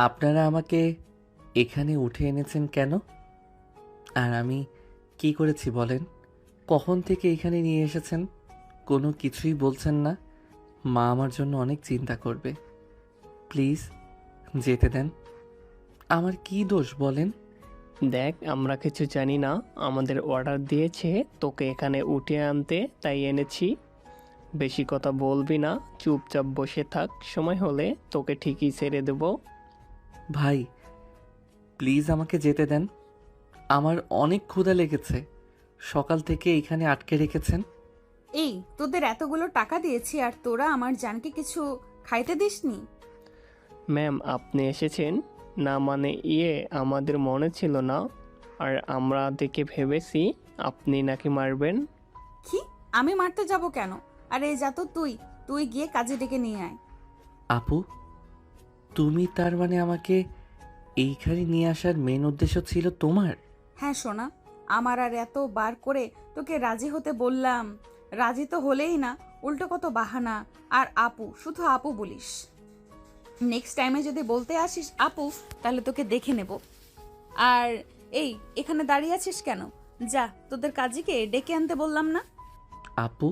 আপনারা আমাকে এখানে উঠে এনেছেন কেন? আর আমি কি করেছি বলেন? কখন থেকে এখানে নিয়ে এসেছেন? কোনো কিছুই বলছেন না। মা আমার জন্য অনেক চিন্তা করবে। প্লিজ যেতে দেন। আমার কি দোষ বলেন? দেখ, আমরা কিছু জানি না। আমাদের অর্ডার দিয়েছে তোকে এখানে উঠিয়ে আনতে, তাই এনেছি। বেশি কথা বলবি না, চুপচাপ বসে থাক। সময় হলে তোকে ঠিকই ছেড়ে দেব। ভাই প্লিজ আমাকে যেতে দেন। আমার অনেক ক্ষুধা লেগেছে। সকাল থেকে এখানে আটকে রেখেছেন। এই তোদের এতগুলো টাকা দিয়েছি আর তোরা আমার জানকে কিছু খাইতে দিসনি? ম্যাম, আপনি এসেছেন? না মানে আমাদের মনে ছিল না। আর আমরা দেখে ভেবেছি আপনি নাকি মারবেন। কি? আমি মারতে যাব কেন? আরে যা তো, তুই তুই গিয়ে কাজে ডেকে নিয়ে আয়। আপু, তুমি তার মানে আমাকে এইখানে নিয়ে আসার মেন উদ্দেশ্য ছিল তোমার? হ্যাঁ সোনা, আমার আর এত বার করে তোকে রাজি হতে বললাম, রাজি তো হলেই না, উল্টো কত বাহানা। আর আপু, শুধু আপু বলিস। নেক্সট টাইমে যদি বলতে আসিস আপু, তাহলে তোকে দেখে নেব। আর এই, এখানে দাঁড়িয়ে আছিস কেন? যা, তোদের কাজীকে ডেকে আনতে বললাম না? আপু,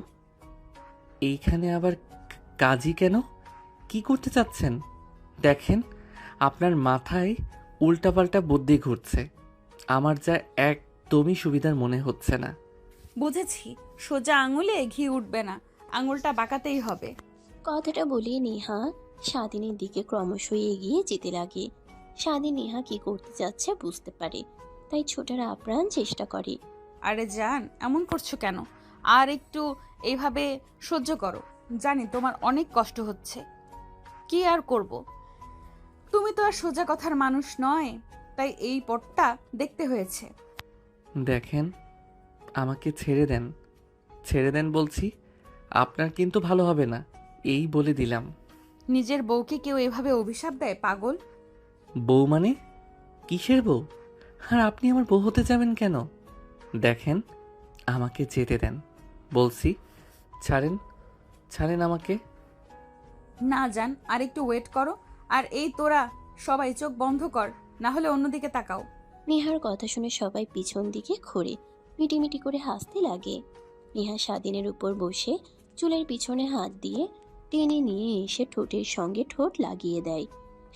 এইখানে আবার কাজী কেন? কি করতে চাচ্ছেন? দেখেন, আপনার মাথায় উল্টাপাল্টা বুদ্ধি ঘুরছে। আমার যা একদমই সুবিধার মনে হচ্ছে না। বুঝেছি, সোজা আঙুলে ঘি উঠবে না, আঙুলটা বাঁকাতেই হবে। কথাটা বলে নেহা স্বাধীনের দিকে ক্রমশই এগিয়ে যেতে লাগে। স্বাধীন নেহা কি করতে যাচ্ছে বুঝতে পারে, তাই ছোটার আপ্রাণ চেষ্টা করে। আরে জান, এমন করছো কেন? আর একটু এইভাবে সহ্য করো। জানি তোমার অনেক কষ্ট হচ্ছে, কি আর করব। তুমি তো আর সোজা কথার মানুষ নয়, তাই এই পটটা দেখতে হয়েছে। দেখেন, আমাকে ছেড়ে দেন। ছেড়ে দেন বলছি। আপনার কিন্তু ভালো হবে না, এই বলে দিলাম। নিজের বউকে কেউ এভাবে অভিশাপ দেয় পাগল? বউ মানে? কিসের বউ? আর আপনি আমার বউ হতে যাবেন কেন? দেখেন, আমাকে যেতে দেন বলছি। ছাড়েন, ছাড়েন আমাকে। না জান, আর একটু ওয়েট করো। আর এই তোরা সবাই চোখ বন্ধ কর, না হলে অন্যদিকে তাকাও। নেহার কথা শুনে সবাই পিছন দিকে ঘোরে, মিটিমিটি করে হাসতে লাগে। নেহা স্বাধীনের উপর বসে চুলের পিছনে হাত দিয়ে টেনে নিয়ে এসে ঠোঁটের সঙ্গে ঠোঁট লাগিয়ে দেয়।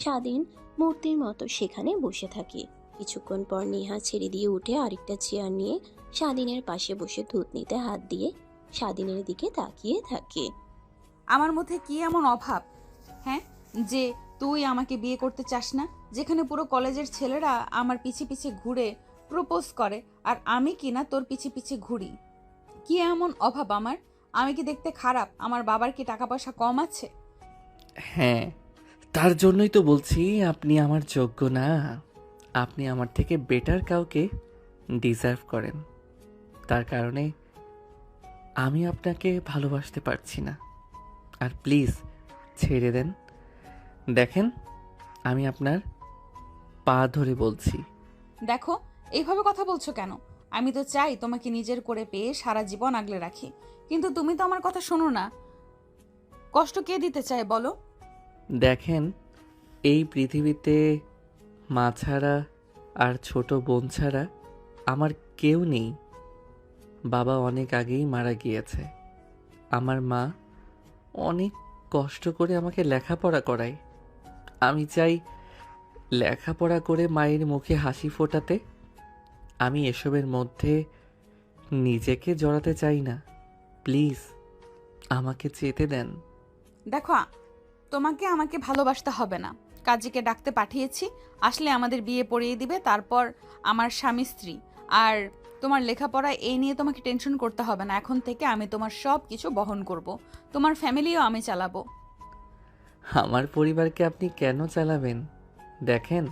স্বাধীন মূর্তির মতো সেখানে বসে থাকে। কিছুক্ষণ পর নেহা ছেড়ে দিয়ে উঠে আরেকটা চেয়ার নিয়ে স্বাধীনের পাশে বসে থুতনিতে হাত দিয়ে স্বাধীনের দিকে তাকিয়ে থাকে। আমার মধ্যে কি এমন অভাব, হ্যাঁ, যে তুই আমাকে বিয়ে করতে চাস না? যেখানে পুরো কলেজের ছেলেরা আমার পিছে পিছে ঘুরে প্রপোজ করে, আর আমি কি না তোর পিছে পিছে ঘুরি? কি এমন অভাব আমার? আমি কি দেখতে খারাপ? আমার বাবার কি টাকা পয়সা কম আছে? হ্যাঁ, তার জন্যই তো বলছি আপনি আমার যোগ্য না। আপনি আমার থেকে বেটার কাউকে ডিজার্ভ করেন। তার কারণে আমি আপনাকে ভালোবাসতে পারছি না। আর প্লিজ ছেড়ে দেন। দেখেন, আমি আপনার পা ধরে বলছি। দেখো, এইভাবে কথা বলছো কেন? আমি তো চাই তোমাকে নিজের করে পেয়ে সারা জীবন আগলে রাখি, কিন্তু তুমি তো আমার কথা শোনো না। কষ্ট কে দিতে চায় বলো? দেখেন, এই পৃথিবীতে মা ছাড়া আর ছোট বোন ছাড়া আমার কেউ নেই। বাবা অনেক আগেই মারা গিয়েছে। আমার মা অনেক কষ্ট করে আমাকে লেখাপড়া করায়। আমি চাই লেখাপড়া করে মায়ের মুখে হাসি ফোটাতে। আমি এসবের মধ্যে নিজেকে জড়াতে চাই না। প্লিজ আমাকে যেতে দেন। দেখো, তোমাকে আমাকে ভালোবাসতে হবে না। কাজীকে ডাকতে পাঠিয়েছি, আসলে আমাদের বিয়ে পড়িয়ে দিবে, তারপর আমার স্বামী স্ত্রী। আর তোমার লেখাপড়া এই নিয়ে তোমাকে টেনশন করতে হবে না। এখন থেকে আমি তোমার সব কিছু বহন করব, তোমার ফ্যামিলিও আমি চালাবো। আমার পরিবারকে আপনি কেন চালাবেন? দেখেন,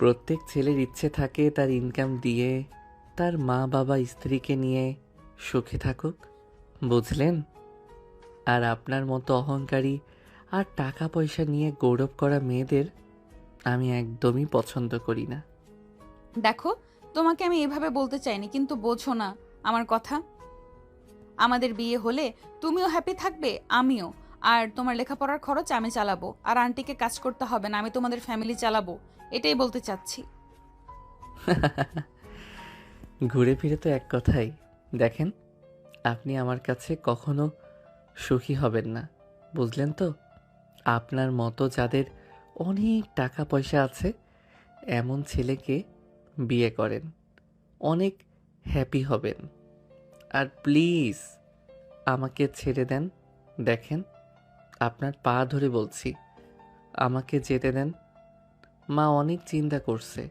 প্রত্যেক ছেলের ইচ্ছে থাকে তার ইনকাম দিয়ে তার মা বাবা স্ত্রীকে নিয়ে সুখে থাকুক, বুঝলেন? আর আপনার মতো অহংকারী আর টাকা পয়সা নিয়ে গৌরব করা মেয়েদের আমি একদমই পছন্দ করি না। দেখো, তোমাকে আমি এভাবে বলতে চাইনি, কিন্তু বোঝো না আমার কথা। আমাদের বিয়ে হলে তুমিও হ্যাপি থাকবে, আমিও। আর তোমার লেখাপড়ার খরচ আমি চালাবো, আর আন্টিকে কাজ করতে হবে না, আমি তোমাদের ফ্যামিলি চালাবো, এটাই বলতে চাচ্ছি। ঘুরে ফিরে তো এক কথাই। দেখেন, আপনি আমার কাছে কখনো সুখী হবেন না, বুঝলেন তো? আপনার মতো যাদের অনেক টাকা পয়সা আছে এমন ছেলেকে বিয়ে করেন, অনেক হ্যাপি হবেন। আর প্লিজ আমাকে ছেড়ে দেন। দেখেন, আপনার পা ধরে বলছি, আমাকে যেতে দেন। মা অনেক চিন্তা করছে,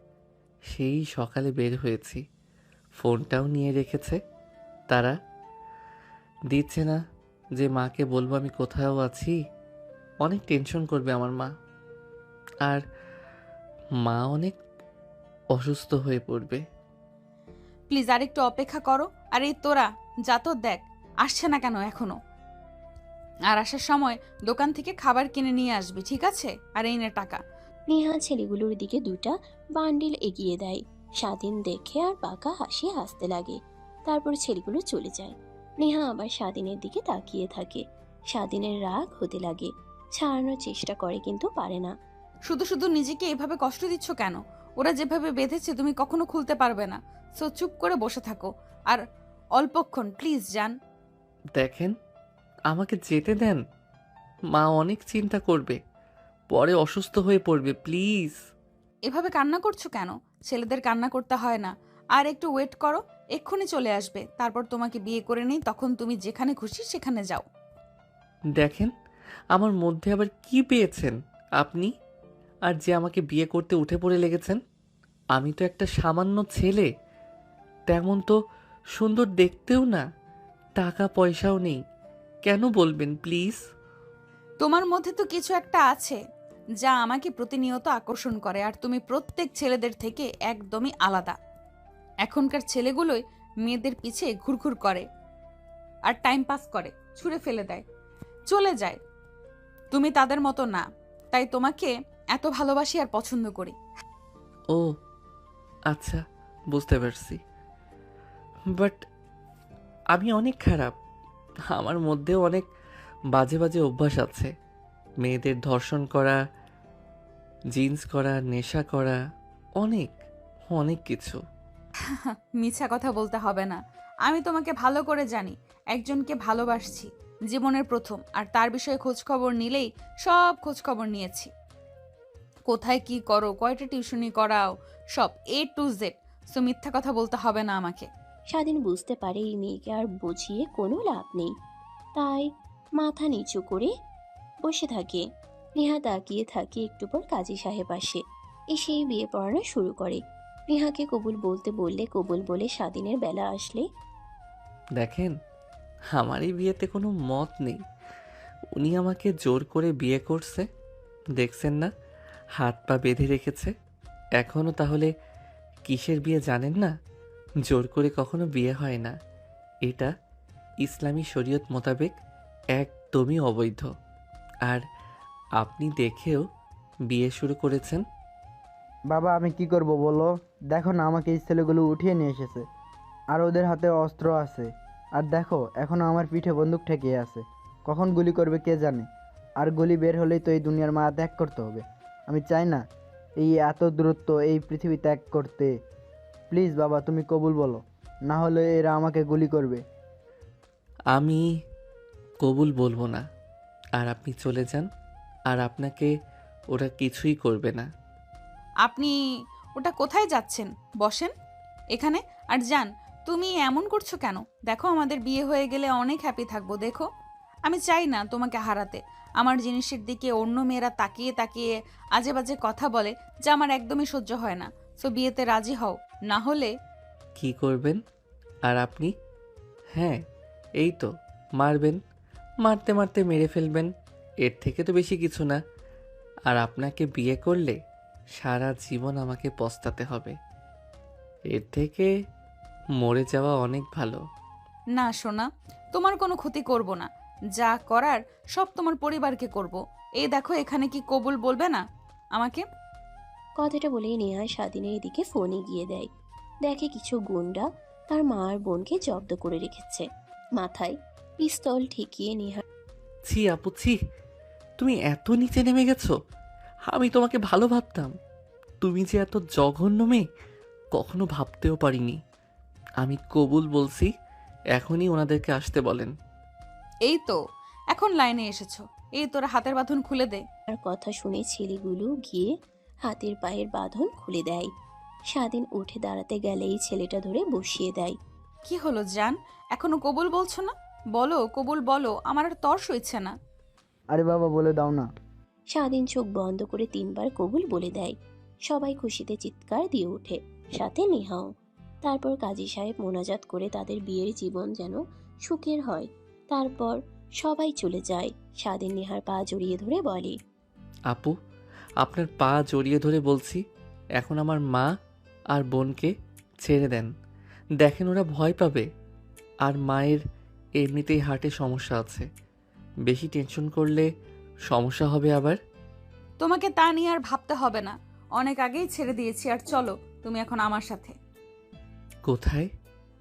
সেই সকালে বের হয়েছি, ফোনটাও নিয়ে রেখেছে। তারা দিচ্ছে না যে মাকে বলবো আমি কোথাও আছি, অনেক টেনশন করবে আমার মা, আর মা অনেক অসুস্থ হয়ে পড়বে। প্লিজ আর একটু অপেক্ষা করো। আর এই তোরা যা তো দেখ আসছে না কেন এখনো। আর আসার সময় দোকান থেকে খাবার কিনে নিয়ে আসবি, ঠিক আছে? আর এই নে টাকা। নেহা ছেলেগুলোর দিকে দুটা বান্ডিল এগিয়ে দেয়। স্বাধীন দেখে আর বাঁকা হাসি হাসতে লাগে। তারপর ছেলেগুলো চলে যায়। নেহা আবার স্বাধীনের দিকে তাকিয়ে থাকে। স্বাধীনের রাগ হতে লাগে, ছাড়ানোর চেষ্টা করে কিন্তু পারে না। শুধু শুধু নিজেকে এভাবে কষ্ট দিচ্ছ কেন? ওরা যেভাবে বেঁধেছে তুমি কখনো খুলতে পারবে না। সো চুপ করে বসে থাকো আর অল্পক্ষণ প্লিজ যান। দেখেন, আমাকে যেতে দেন, মা অনেক চিন্তা করবে, পরে অসুস্থ হয়ে পড়বে, প্লিজ। এভাবে কান্না করছো কেন? ছেলেদের কান্না করতে হয় না। আর একটু ওয়েট করো, এক্ষুনি চলে আসবে। তারপর তোমাকে বিয়ে করে নেই, তখন তুমি যেখানে খুশি সেখানে যাও। দেখেন, আমার মধ্যে আবার কি পেয়েছেন আপনি? আর যে আমাকে বিয়ে করতে উঠে পড়ে লেগেছেন, আমি তো একটা সামান্য ছেলে, তেমন তো সুন্দর দেখতেও না, টাকা পয়সাও নেই। কেন বলবেন প্লিজ? তোমার মধ্যে তো কিছু একটা আছে যা আমাকে প্রতিনিয়ত আকর্ষণ করে, আর তুমি প্রত্যেক ছেলেদের থেকে একদমই আলাদা। এখনকার ছেলেগুলোই মেয়েদের পিছে ঘুরঘুর করে আর টাইম পাস করে, ছুঁড়ে ফেলে দেয়, চলে যায়। তুমি তাদের মতো না, তাই তোমাকে এত ভালোবাসি আর পছন্দ করি। ও আচ্ছা, বুঝতে পারছি। বাট আমি অনেক খারাপ, আমার মধ্যেও অনেক বাজে বাজে অভ্যাস আছে। মেয়েদের ধর্ষণ করা, জিন্স করা, নেশা করা, অনেক অনেক কিছু। মিছা কথা বলতে হবে না। আমি তোমাকে ভালো করে জানি। একজনকে ভালোবাসছি জীবনের প্রথম, আর তার বিষয়ে খোঁজ খবর নিলেই সব খোঁজ খবর নিয়েছি। কোথায় কি করো, কয়টা টিউশনি করাও, সব A to Z। সো মিথ্যা কথা বলতে হবে না আমাকে। স্বাধীন বুঝতে পারে এই মেয়েকে আর বুঝিয়ে কোনো লাভ নেই, তাই মাথা নিচু করে বসে থাকে। নেহা তাকিয়ে থাকে। একটু পর কাজী সাহেব আসে, এসেই বিয়ে পড়ানো শুরু করে। নেহাকে কবুল বলতে বললে কবুল বলে, স্বাধীনের বেলা আসলে দেখেন, আমার এই বিয়েতে কোনো মত নেই। উনি আমাকে জোর করে বিয়ে করছে, দেখছেন না, হাত পা বেঁধে রেখেছে। এখনও তাহলে কিসের বিয়ে জানেন না? জোর করে কখনো বিয়ে হয় না, এটা ইসলামী শরীয়ত মোতাবেক একদমই অবৈধ। আর আপনি দেখেও বিয়ে শুরু করেছেন। বাবা আমি কি করব বলো? দেখো না, আমাকে এই ছেলেগুলো উঠিয়ে নিয়ে এসেছে, আর ওদের হাতে অস্ত্র আছে। আর দেখো, এখনও আমার পিঠে বন্দুক ঠেকিয়ে আছে। কখন গুলি করবে কে জানে। আর গুলি বের হলেই তো এই দুনিয়ার মায়া ত্যাগ করতে হবে। আমি চাই না এই এত দূরত্ব এই পৃথিবী ত্যাগ করতে। প্লিজ বাবা, তুমি কবুল বলো, না হলে এরা আমাকে গুলি করবে। আমি কবুল বলবো না, আর আপনি চলে যান, আর আপনাকে ওরা কিছুই করবে না। আপনি ওটা কোথায় যাচ্ছেন? বসেন এখানে আর যান। তুমি এমন করছো কেন? দেখো, আমাদের বিয়ে হয়ে গেলে অনেক হ্যাপি থাকবো। দেখো, আমি চাই না তোমাকে হারাতে। আমার জিনিসের দিকে অন্য মেয়েরা তাকিয়ে তাকিয়ে আজে বাজে কথা বলে, যা আমার একদমই সহ্য হয় না। সো বিয়েতে রাজি হও, না হলে কি করবেন? আর আপনি? হ্যাঁ, এই তো মারবেন, মারতে মারতে মেরে ফেলবেন, এর থেকে তো বেশি কিছু না। আর আপনাকে বিয়ে করলে সারা জীবন আমাকে পস্তাতে হবে, এর থেকে মরে যাওয়া অনেক ভালো। না সোনা, তোমার কোনো ক্ষতি করব না। যা করার সব তোমার পরিবারকে করব। এই দেখো, এখানে কি কবুল বলবে না আমাকে? কথাটা বলেই নেহা স্বাধীনের দিকে ফোন এগিয়ে দেয়। দেখে কিছু গুন্ডা তার মা আর বোনকে জব্দ করে রেখেছে। মাথায় পিস্তল ঠেকিয়ে নেহা ছি আপু ছি, তুমি এত নিচে নেমে গেছো। আমি তোমাকে ভালো ভাবতাম, তুমি যে এত জঘন্য মেয়ে কখনো ভাবতেও পারিনি। আমি কবুল বলছি, এখনই ওনাদেরকে আসতে বলেন। এই তো এখন লাইনে এসেছো, এই তোরা হাতের বাঁধন খুলে দে। আর কথা শুনে ছেলেগুলো গিয়ে হাতের পায়ের বাঁধন খুলে দেয়। স্বাধীন উঠে দাঁড়াতে গেলেই ছেলেটা ধরে বসিয়ে দেয়। কি হলো জান, এখনো কবুল বলছো না? বলো কবুল বলো, আমার আর তর সইছে না। আরে বাবা বলে দাও না। স্বাধীন চোখ বন্ধ করে 3বার কবুল বলে দেয়। সবাই খুশিতে চিৎকার দিয়ে ওঠে, সাথে নেহাও। তারপর কাজী সাহেব মোনাজাত করে তাদের বিয়ের জীবন যেন সুখের হয়। তারপর সবাই চলে যায়। স্বাধীন নেহার পা জড়িয়ে ধরে বলে, আপু, আপনার পা জড়িয়ে ধরে বলছি, এখন আমার মা আর বোনকে ছেড়ে দেন। দেখেন ওরা ভয় পাবে। আর মায়ের এমনিতেই হার্টে সমস্যা আছে, বেশি টেনশন করলে সমস্যা হবে আবার। তোমাকে তা নিয়ে আর ভাবতে হবে না, অনেক আগেই ছেড়ে দিয়েছি। আর চলো তুমি এখন আমার সাথে। কোথায়?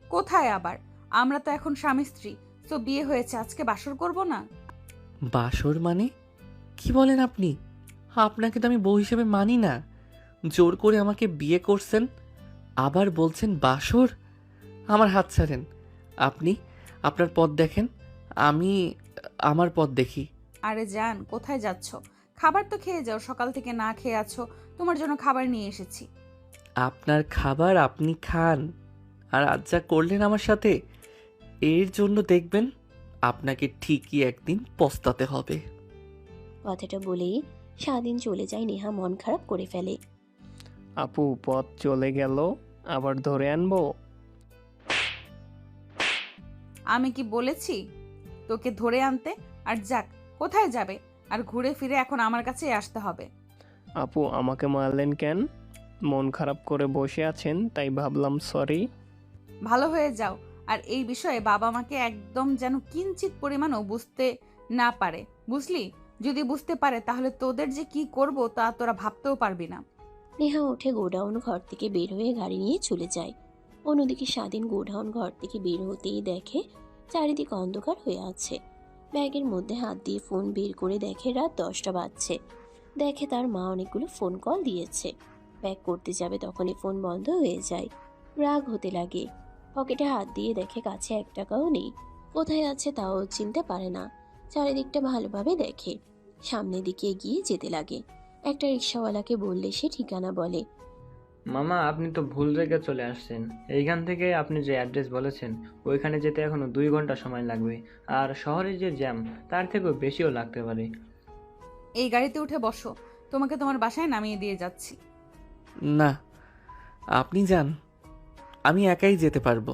কোথায় আবার, আমরা তো এখন স্বামী স্ত্রী, তো বিয়ে হয়েছে, আজকে বাসর করব না? বাসর মানে কি বলেন আপনি? আপনাকে তো আমি বউ হিসেবে মানি না। জোর করে আমাকে বিয়ে করছেন, আবার বলছেন বাসর। আমার হাত ছাড়েন। আপনি আপনার পথ দেখেন, আমি আমার পথ দেখি। আরে জান, কোথায় যাচ্ছ? খাবার তো খেয়ে যাও, সকাল থেকে না খেয়ে আছো, তোমার জন্য খাবার নিয়ে এসেছি। আপনার খাবার আপনি খান, আর আজ যা করলেন আমার সাথে, এর জন্য দেখবেন আপনাকে ঠিকই একদিন পস্তাতে হবে। কথাটা বলেই স্বাধীন চলে যায়। নেহা মন খারাপ করে ফেলে। আপু পথ চলে গেল, আবার ধরে আনবো? আমি কি বলেছি তোকে ধরে আনতে? আর যাক, কোথায় যাবে? আর ঘুরে ফিরে এখন আমার কাছেই আসতে হবে। আপু আমাকে মারলেন কেন? মন খারাপ করে বসে আছেন তাই ভাবলাম সরি। ভালো হয়ে যাও। আর এই বিষয়ে বাবা মাকে একদম যেন কিঞ্চিত পরিমাণও বুঝতে না পারে, বুঝলি? যদি বুঝতে পারে তাহলে তোদের যে কি করব তা তোরা ভাবতেও পারবি না। নেহা উঠে গোডাউন ঘর থেকে বের হয়ে গাড়ি নিয়ে চলে যায়। অন্যদিকে স্বাধীন গোডাউন ঘর থেকে বের হতেই দেখে চারিদিক অন্ধকার হয়ে আছে। ব্যাগের মধ্যে হাত দিয়ে ফোন বের করে দেখে রাত 10টা বাজছে। দেখে তার মা অনেকগুলো ফোন কল দিয়েছে। ব্যাগ করতে যাবে তখনই ফোন বন্ধ হয়ে যায়। রাগ হতে লাগে। পকেটে হাত দিয়ে দেখে কাছে 1 টাকাও নেই। কোথায় আছে তাও চিনতে পারে না। চারিদিকটা ভালোভাবে দেখে, সামনের দিকে এগিয়ে যেতে লাগে। একটা রিক্সাওয়ালাকে বললে সে ঠিকানা বলে। মামা আপনি তো ভুল জায়গায় চলে আসছেন। এইখান থেকে আপনি যে অ্যাড্রেস বলেছেন ওইখানে যেতে এখনো 2 ঘন্টা সময় লাগবে, আর শহরে যে জ্যাম তার থেকেও বেশিও লাগতে পারে। এই গাড়িতে উঠে বসো, তোমাকে তোমার বাসায় নামিয়ে দিয়ে যাচ্ছি। না, আপনি যান, আমি একাই যেতে পারবো।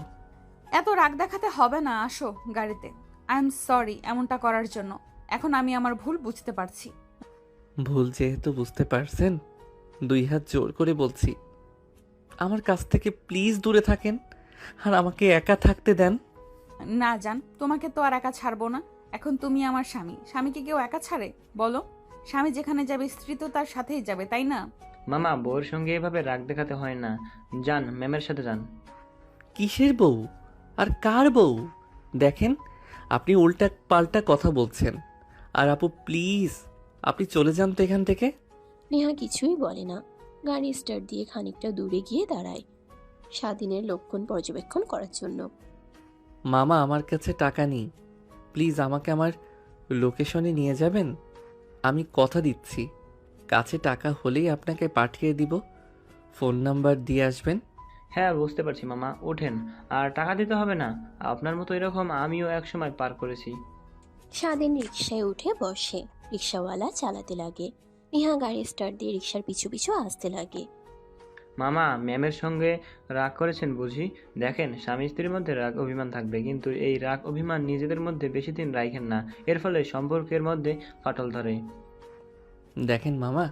এত রাগ দেখাতে হবে না, আসো গাড়িতে। আই এম সরি এমনটা করার জন্য। এখন আমি আমার ভুল বুঝতে পারছি। ভুল যেহেতু বুঝতে পারছেন, 2 হাত জোর করে বলছি, আমার কাছ থেকে প্লিজ দূরে থাকেন, আর আমাকে একা থাকতে দেন। না জান, তোমাকে তো আর একা ছাড়বো না। এখন তুমি আমার স্বামী, স্বামীকে কেউ একা ছাড়ে বলো? স্বামী যেখানে যাবে স্ত্রী তো তার সাথেই যাবে, তাই না? মামা বউর সঙ্গে এভাবে রাগ দেখাতে হয় না। যান, ম্যামের সাথে যান। কিসের বউ আর কার বউ? দেখেন, আপনি উল্টা পাল্টা কথা বলছেন। আর আপু প্লিজ, আপনি চলে যান তো এখান থেকে। নেহা কিছুই বলে না। গাড়ি স্টার্ট দিয়ে খানিকটা দূরে গিয়ে দাঁড়ায় স্বাধীনের লক্ষণ পর্যবেক্ষণ করার জন্য। মামা আমার কাছে টাকা নেই, প্লিজ আমাকে আমার লোকেশনে নিয়ে যাবেন। আমি কথা দিচ্ছি, কাছে টাকা হলেই আপনাকে পাঠিয়ে দিব। ফোন নাম্বার দিয়ে আসবেন। হ্যাঁ বুঝতে পারছি মামা, ওঠেন। আর টাকা দিতে হবে না, আপনার মতো এরকম আমিও একসময় পার করেছি। স্বাধীন রিক্সায় উঠে বসে। রিক্সাওয়ালা চালাতে লাগে। নেহা গাড়ি স্টার্ট দিয়ে রিক্সার পিছু পিছু আসতে লাগে। মামা ম্যামের সঙ্গে রাগ করেছেন বুঝি? দেখেন, স্বামী স্ত্রীর মধ্যে রাগ অভিমান থাকবে, কিন্তু এই রাগ অভিমান নিজেদের মধ্যে বেশি দিন রাখেন না, এর ফলে সম্পর্কের মধ্যে ফাটল ধরে। দেখেন মামা,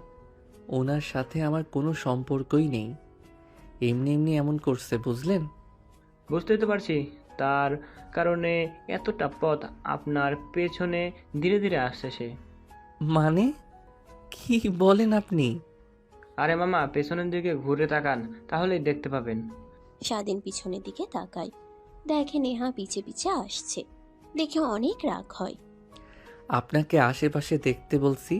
ওনার সাথে আমার কোনো সম্পর্কই নেই, এমনি এমনি এমন করছে, বুঝলেন? বুঝতেই তো পারছি, তার কারণে এতটা পথ আপনার পেছনে ধীরে ধীরে আসছে সে। মানে কি বলেন আপনি? আরে মামা পেছনের দিকে ঘুরে তাকান, তাহলেই দেখতে পাবেন। স্বাধীন পিছনের দিকে তাকায়। দেখে নেহা পিছে পিছে আসছে। দেখে অনেক রাগ হয়। আপনাকে আশেপাশে দেখতে বলছি,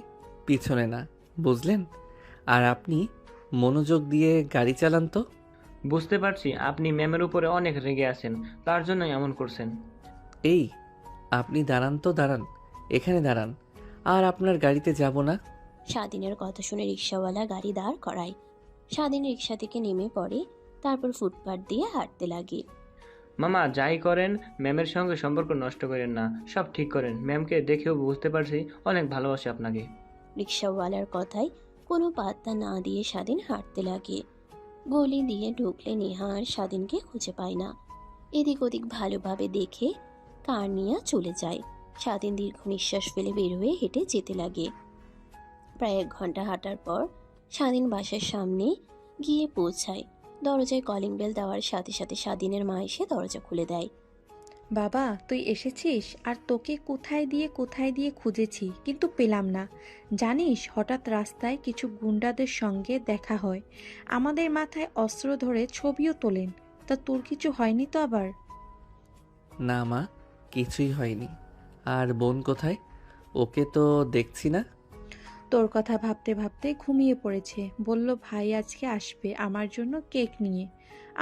পিছনে না, বুঝলেন? আর আপনি মনোযোগ দিয়ে গাড়ি চালান তো। বুঝতে পারছি আপনি ম্যামের উপরে অনেক রেগে আছেন, তার জন্যই এমন করছেন। এই, আপনি দাঁড়ান তো, দাঁড়ান, এখানে দাঁড়ান। আর আপনার গাড়িতে যাব না। স্বাধীনের কথা শুনে রিক্সাওয়ালা গাড়ি দাঁড় করায়। স্বাধীন রিক্সা থেকে নেমে পড়ে, তারপর ফুটপাত দিয়ে হাঁটতে লাগে। মামা যাই করেন ম্যামের সঙ্গে সম্পর্ক নষ্ট করেন না, সব ঠিক করেন। ম্যামকে দেখেও বুঝতে পারছি অনেক ভালোবাসে আপনাকে। রিক্সাওয়ালার কথায় কোনো পাত্তা না দিয়ে স্বাধীন হাঁটতে লাগে। গলি দিয়ে ঢুকলে নেহা আর স্বাধীনকে খুঁজে পায় না। এদিক ওদিক ভালোভাবে দেখে কার নিয়ে চলে যায়। স্বাধীন দীর্ঘ নিঃশ্বাস ফেলে বের হয়ে হেঁটে যেতে লাগে। প্রায় 1 ঘন্টা হাঁটার পর স্বাধীন বাসার সামনে গিয়ে পৌঁছায়। দরজায় কলিং বেল দেওয়ার সাথে সাথে স্বাধীনের মা এসে দরজা খুলে দেয়। বাবা তুই এসেছিস, আর তোকে কোথায় দিয়ে খুঁজেছি কিন্তু পেলাম না। জানিস হঠাৎ রাস্তায় কিছু গুন্ডাদের সঙ্গে দেখা হয়, আমাদের মাথায় অস্ত্র ধরে ছবিও তোলেন। তা তোর কিছু হয়নি তো আবার? না মা, কিছুই হয়নি। আর বোন কোথায়? ওকে তো দেখছি না। তোর কথা ভাবতে ভাবতে ঘুমিয়ে পড়েছে। বলল ভাই আজকে আসবে আমার জন্য কেক নিয়ে,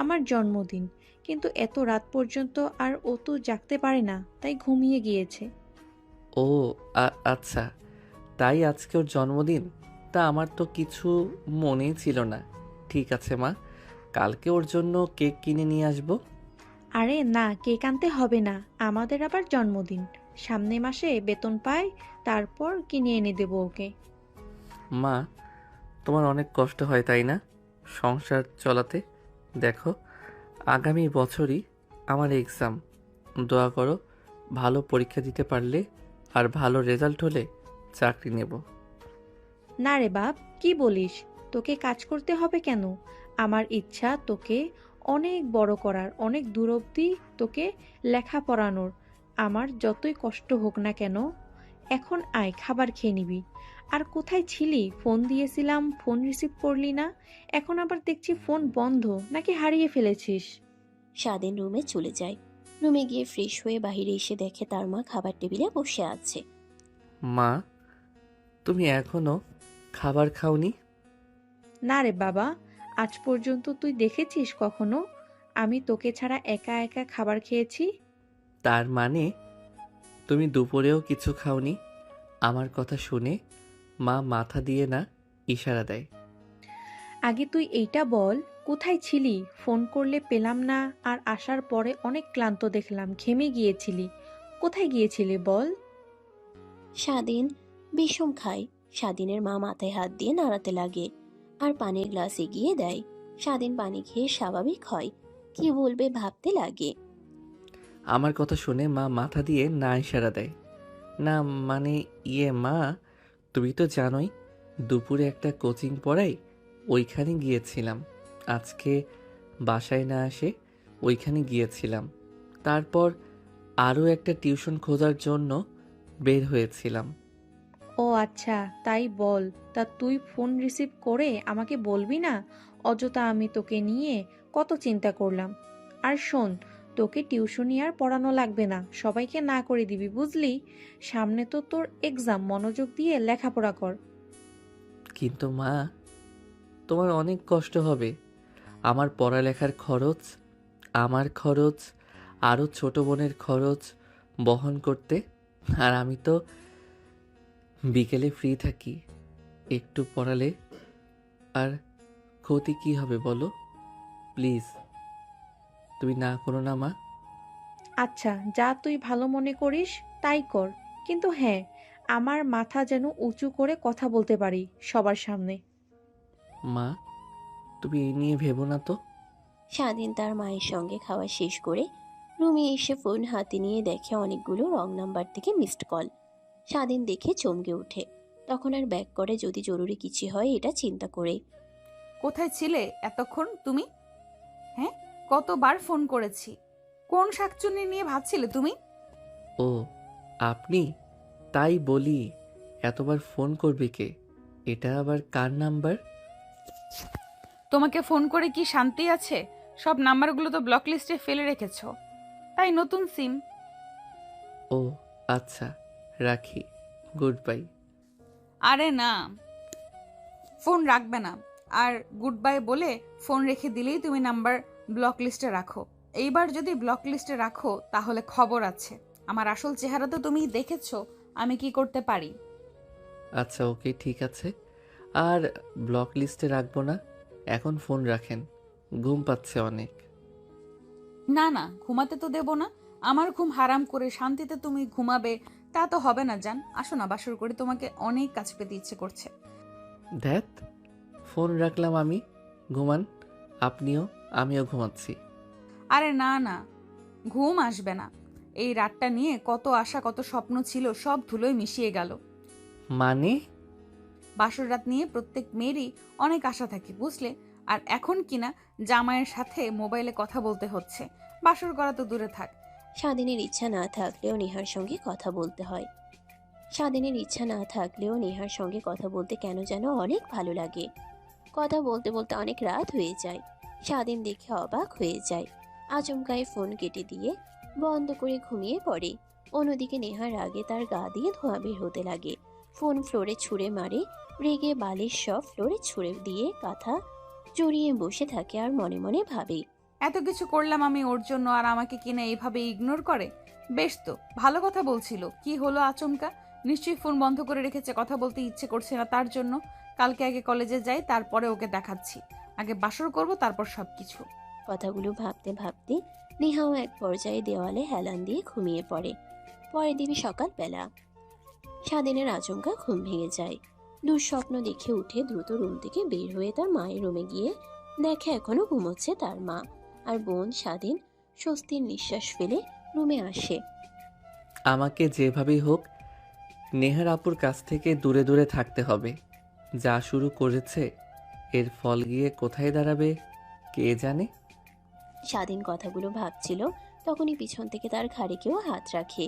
আমার জন্মদিন। কিন্তু এত রাত পর্যন্ত আর ও তো জাগতে পারে না, তাই ঘুমিয়ে গিয়েছে। ও, আচ্ছা, তাই আজকে ওর জন্মদিন? তা আমার তো কিছু মনেই ছিল না। ঠিক আছে মা, কালকে ওর জন্য কেক কিনে নিয়ে আসবো। আরে না, কেক আনতে হবে না, আমাদের আবার জন্মদিন। সামনে মাসে বেতন পাই, তারপর কিনে এনে দেবো ওকে। মা, তোমার অনেক কষ্ট হয় তাই না সংসার চলাতে? দেখো, আগামী বছরই আমার এক্সাম। দোয়া করো, ভালো পরীক্ষা দিতে পারলে আর ভালো রেজাল্ট হলে চাকরি নেব। না রে বাপ, কি বলিস? তোকে কাজ করতে হবে কেন? আমার ইচ্ছা তোকে অনেক বড় করার, অনেক দূর অবধি তোকে লেখা পড়ানোর। আমার যতই কষ্ট হোক না কেন, এখন আয়, খাবার খেয়ে নিবি। আর কোথায় ছিলি? ফোন দিয়েছিলাম, ফোন রিসিভ করলি না। এখন আবার দেখছি ফোন বন্ধ, নাকি হারিয়ে ফেলেছিস? স্বাধীন রুমে চলে যায়। রুমে গিয়ে ফ্রেশ হয়ে বাইরে এসে দেখে তার মা খাবার টেবিলে বসে আছে। মা, তুমি এখনো খাবার খাওনি? না রে বাবা, আজ পর্যন্ত তুই দেখেছিস কখনো আমি তোকে ছাড়া একা একা খাবার খেয়েছি? তার মানে তুমি দুপুরেও কিছু খাওনি? আমার কথা শুনে মা মাথা দিয়ে না ইশারা দেয়। আগে তুই এইটা বল, কোথায় ছিলি? ফোন করলে পেলাম না, আর আসার পরে অনেক ক্লান্ত দেখলাম, ঘেমে গিয়েছিলি। কোথায় গিয়েছিলি বল? স্বাধীন বিষম খায়। স্বাধীনের মা মাথায় হাত দিয়ে নাড়াতে লাগে আর পানির গ্লাস এগিয়ে দেয়। স্বাধীন পানি খেয়ে স্বাভাবিক হয়। কি বলবে ভাবতে লাগে। আমার কথা শুনে মা মাথা দিয়ে না ইশারা দেয়। না মানে, মা, তুমি তো জানোই দুপুরে একটা কোচিং পড়াই, ওইখানে গিয়েছিলাম। আজকে বাসায় না আসে ওইখানে গিয়েছিলাম। তারপর আরও একটা টিউশন খোঁজার জন্য বের হয়েছিলাম। ও আচ্ছা, তাই বল। তা তুই ফোন রিসিভ করে আমাকে বলবি না? অযথা আমি তোকে নিয়ে কত চিন্তা করলাম। আর শোন, তোকে টিউশনি আর পড়ানো লাগবে না, সবাইকে না করে দিবি, বুঝলি? সামনে তো তোর এক্সাম, মনোযোগ দিয়ে লেখাপড়া কর। কিন্তু মা, তোমার অনেক কষ্ট হবে। আমার পড়ালেখার খরচ, আমার খরচ, আরও ছোট বোনের খরচ বহন করতে। আর আমি তো বিকেলে ফ্রি থাকি, একটু পড়ালে আর ক্ষতি কি হবে বলো? প্লিজ, তুমি না করো না মা। আচ্ছা, যা তুই ভালো মনে করিস তাই কর, কিন্তু হ্যাঁ, আমার মাথা যেন উঁচু করে কথা বলতে পারি সবার সামনে। মা, তুমি এই নিয়ে ভেবো না তো। স্বাধীন তার মায়ের সঙ্গে খাওয়া শেষ করে রুমে এসে ফোন হাতে নিয়ে দেখে অনেকগুলো রং নাম্বার থেকে মিসড কল। স্বাধীন দেখে চমকে ওঠে। তখন আর ব্যাক করে যদি জরুরি কিছু হয় এটা চিন্তা করে। কোথায় ছিলে এতক্ষণ তুমি? হ্যাঁ, কতবার ফোন করেছি। কোন শাকচুন্নি নিয়ে ভাবছিলে তুমি? ও, আপনি? তাই বলি, এতবার ফোন করবে কে? এটা আবার কার নাম্বার? তোমাকে ফোন করে কি শান্তি আছে? সব নাম্বারগুলো তো ব্লক লিস্টে ফেলে রেখেছো, তাই নতুন সিম। ও আচ্ছা, রাখি। Good bye. আরে না, ফোন রাখবে না। আর গুড বাই বলে ফোন রেখে দিলেই তুমি নাম্বার ব্লক লিস্টে রাখো। এইবার যদি ব্লক লিস্টে রাখো তাহলে খবর আছে। আমার আসল চেহারা তো তুমি দেখেছো, আমি কি করতে পারি। আচ্ছা ওকে ঠিক আছে। আর ব্লক লিস্টে রাখবো না, এখন ফোন রাখেন, ঘুম পাচ্ছে অনেক। না না, ঘুমাতে তো দেবো না। আমার ঘুম হারাম করে শান্তিতে তুমি ঘুমাবে তা তো হবে না জান। আসো না, বাসর করে তোমাকে অনেক কাজ পেতে ইচ্ছে করছে। ধ্যাত, ফোন রাখলাম আমি, ঘুমান আপনিও, আমিও ঘুমাচ্ছি। আরে না না, ঘুম আসবে না। এই রাতটা নিয়ে কত আশা কত স্বপ্ন ছিল, সব ধুলোয় মিশিয়ে গেল। মানে? বাসর রাত নিয়ে প্রত্যেক মেয়েরই অনেক আশা থাকে বুঝলে। আর এখন কিনা জামাইয়ের সাথে মোবাইলে কথা বলতে হচ্ছে। বাসর করা তো দূরে থাক। স্বাধীনের ইচ্ছা না থাকলেও নেহার সঙ্গে কথা বলতে হয়। স্বাধীনের ইচ্ছা না থাকলেও নেহার সঙ্গে কথা বলতে কেন যেন অনেক ভালো লাগে। কথা বলতে বলতে অনেক রাত হয়ে যায়। স্বাধীন দেখে অবাক হয়ে যায়। আচমকায় ফোন কেটে দিয়ে বন্ধ করে ঘুমিয়ে পড়ে। অন্যদিকে নেহার রাগে তার গা দিয়ে ধোঁয়া বের হতে লাগে। ফোন ফ্লোরে ছুঁড়ে মারে, রেগে বালিশ সব ফ্লোরে ছুঁড়ে দিয়ে কাঁথা জড়িয়ে বসে থাকে আর মনে মনে ভাবে, এত কিছু করলাম আমি ওর জন্য, আর আমাকে কিনা এইভাবে ইগনোর করে। বেশ তো ভালো কথা বলছিল, কি হলো আচমকা? নিশ্চয়ই ফোন বন্ধ করে রেখেছে, কথা বলতে ইচ্ছে করছে না তার জন্য। কালকে আগে কলেজে যাই, তারপরে ওকে দেখাচ্ছি। আগে বাসর করব, তারপর সবকিছু। কথাগুলো ভাবতে ভাবতে নেহাও এক পর্যায়ে দেওয়ালে হেলান দিয়ে ঘুমিয়ে পড়ে। পরের দিন সকালবেলা স্বাধীনের আচমকা ঘুম ভেঙে যায়। দুঃস্বপ্ন দেখে উঠে দ্রুত রুম থেকে বের হয়ে তার মায়ের রুমে গিয়ে দেখে এখনো ঘুমোচ্ছে তার মা। আর বোন স্বাধীন স্বস্তির নিঃশ্বাস ফেলে রুমে আসে। আমাকে যেভাবেই হোক নেহার আপুর কাছ থেকে দূরে দূরে থাকতে হবে। যা শুরু করেছে এর ফল গিয়ে কোথায় দাঁড়াবে কে জানে। স্বাধীন কথাগুলো ভাবছিল, তখনই পিছন থেকে তার ঘাড়ে কেউ হাত রাখে।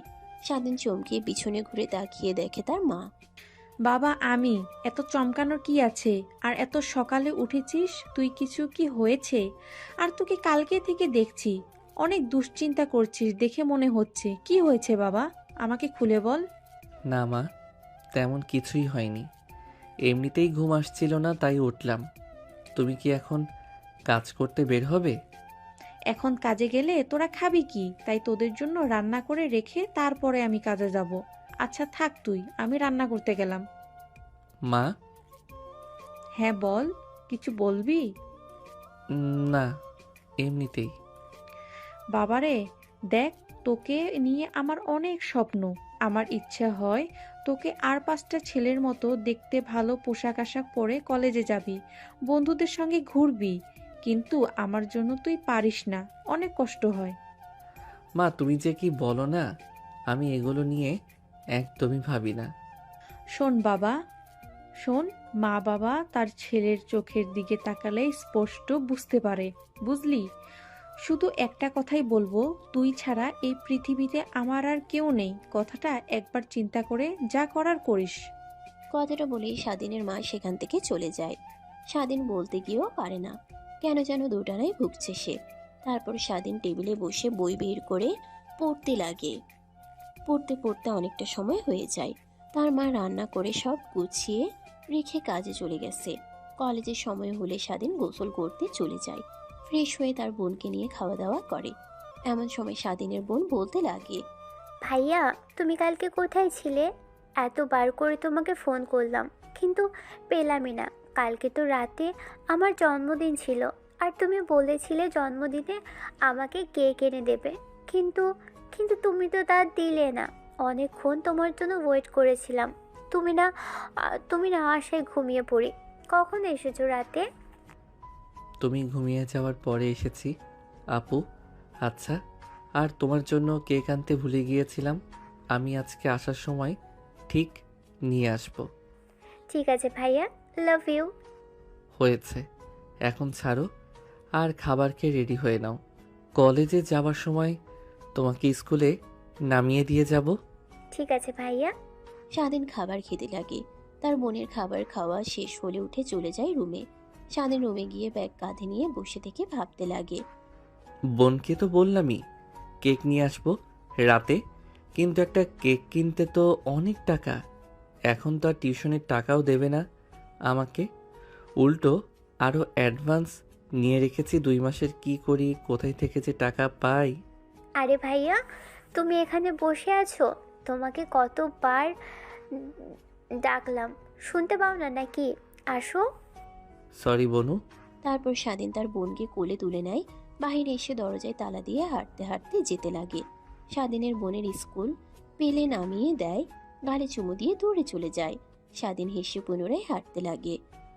স্বাধীন চমকে পিছনে ঘুরে তাকিয়ে দেখে তার মা। বাবা আমি, এত চমকানোর কি আছে? আর এত সকালে উঠেছিস তুই, কিছু কি হয়েছে? আর তোকে কালকে থেকে দেখছি অনেক দুশ্চিন্তা করছিস দেখে মনে হচ্ছে। কি হয়েছে বাবা, আমাকে খুলে বল। না মা, তেমন কিছুই হয়নি, এমনিতেই ঘুম আসছিল না তাই উঠলাম। তুমি কি এখন কাজ করতে বের হবে? এখন কাজে গেলে তোরা খাবি কি? তাই তোদের জন্য রান্না করে রেখে তারপরে আমি কাজে যাব। আচ্ছা থাক তুই, আমি রান্না করতে গেলাম। মা? হ্যাঁ বল, কিছু বলবি? না, এমনিতেই। বাবারে দেখ, তোকে নিয়ে আমার অনেক স্বপ্ন। আমার ইচ্ছা হয় তোকে আর 5টা ছেলের মতো দেখতে, ভালো পোশাক আশাক পরে কলেজে যাবি, বন্ধুদের সঙ্গে ঘুরবি। কিন্তু আমার জন্য তুই পারিস না, অনেক কষ্ট হয়। মা তুমি যে কি বলো না, আমি এগুলো নিয়ে একদমই ভাবি না। শোন বাবা, শোন, মা বাবা তার ছেলের চোখের দিকে তাকালেই স্পষ্ট বুঝতে পারে, বুঝলি? শুধু একটা কথাই বলবো, তুই ছাড়া এই পৃথিবীতে আমার আর কেউ নেই। কথাটা একবার চিন্তা করে যা করার করিস। কথাটা বলেই স্বাধীনের মা সেখান থেকে চলে যায়। স্বাধীন বলতে গিয়েও পারে না, কেন যেন দুটানায় ভুগছে সে। তারপর স্বাধীন টেবিলে বসে বই বের করে পড়তে লাগে। পড়তে পড়তে অনেকটা সময় হয়ে যায়। তার মা রান্না করে সব গুছিয়ে রেখে কাজে চলে গেছে। কলেজের সময় হলে স্বাধীন গোসল করতে চলে যায়। ফ্রেশ হয়ে তার বোনকে নিয়ে খাওয়া দাওয়া করে। এমন সময় স্বাধীনের বোন বলতে লাগে, ভাইয়া তুমি কালকে কোথায় ছিলে? এতবার করে তোমাকে ফোন করলাম কিন্তু পেলামই না। কালকে তো রাতে আমার জন্মদিন ছিল, আর তুমি বলেছিলে জন্মদিনে আমাকে কেক এনে দেবে, কিন্তু কিন্তু তুমি তো তা দিলে না। অনেকক্ষণ তোমার জন্য ওয়েট করেছিলাম, তুমি না আসায় ঘুমিয়ে পড়ি। কখন এসেছো রাতে? তুমি ঘুমিয়ে যাওয়ার পরে এসেছি আপু। আচ্ছা, আর তোমার জন্য কেক আনতে ভুলে গিয়েছিলাম, আমি আজকে আসার সময় ঠিক নিয়ে আসব। ঠিক আছে ভাইয়া, লাভ ইউ। হয়েছে, এখন ছাড়ো আর খাবার খেয়ে রেডি হয়ে নাও। কলেজে যাওয়ার সময় তোমাকে স্কুলে নামিয়ে দিয়ে যাব। ঠিক আছে ভাইয়া। স্বাধীন খাবার খেতে লাগে। তার বোনের খাবার খাওয়া শেষ হলে উঠে চলে যায় রুমে। স্বাধীন রুমে গিয়ে ব্যাগ কাঁধে নিয়ে বসে থেকে ভাবতে লাগে, বোনকে তো বললামই কেক নিয়ে আসবো রাতে, কিন্তু একটা কেক কিনতে তো অনেক টাকা, এখন তো আর টিউশনের টাকাও দেবে না আমাকে, উল্টো আরও অ্যাডভান্স নিয়ে রেখেছি 2 মাসের। কি করি, কোথায় থেকে যে টাকা পাই? আরে ভাইয়া, তুমি এখানে বসে আছো? তোমাকে কতবার ডাকলাম, শুনতে পাও না নাকি? আসো। সরি বনু। তারপর স্বাধীন তার বোনকে কোলে তুলে নেয়। বাহিরে এসে দরজায় তালা দিয়ে হাঁটতে হাঁটতে যেতে লাগে। স্বাধীনের বোনের স্কুল পেলে নামিয়ে দেয়, গালে চুমু দিয়ে দৌড়ে চলে যায়। স্বাধীন হেসে পুনরায় হাঁটতে লাগে।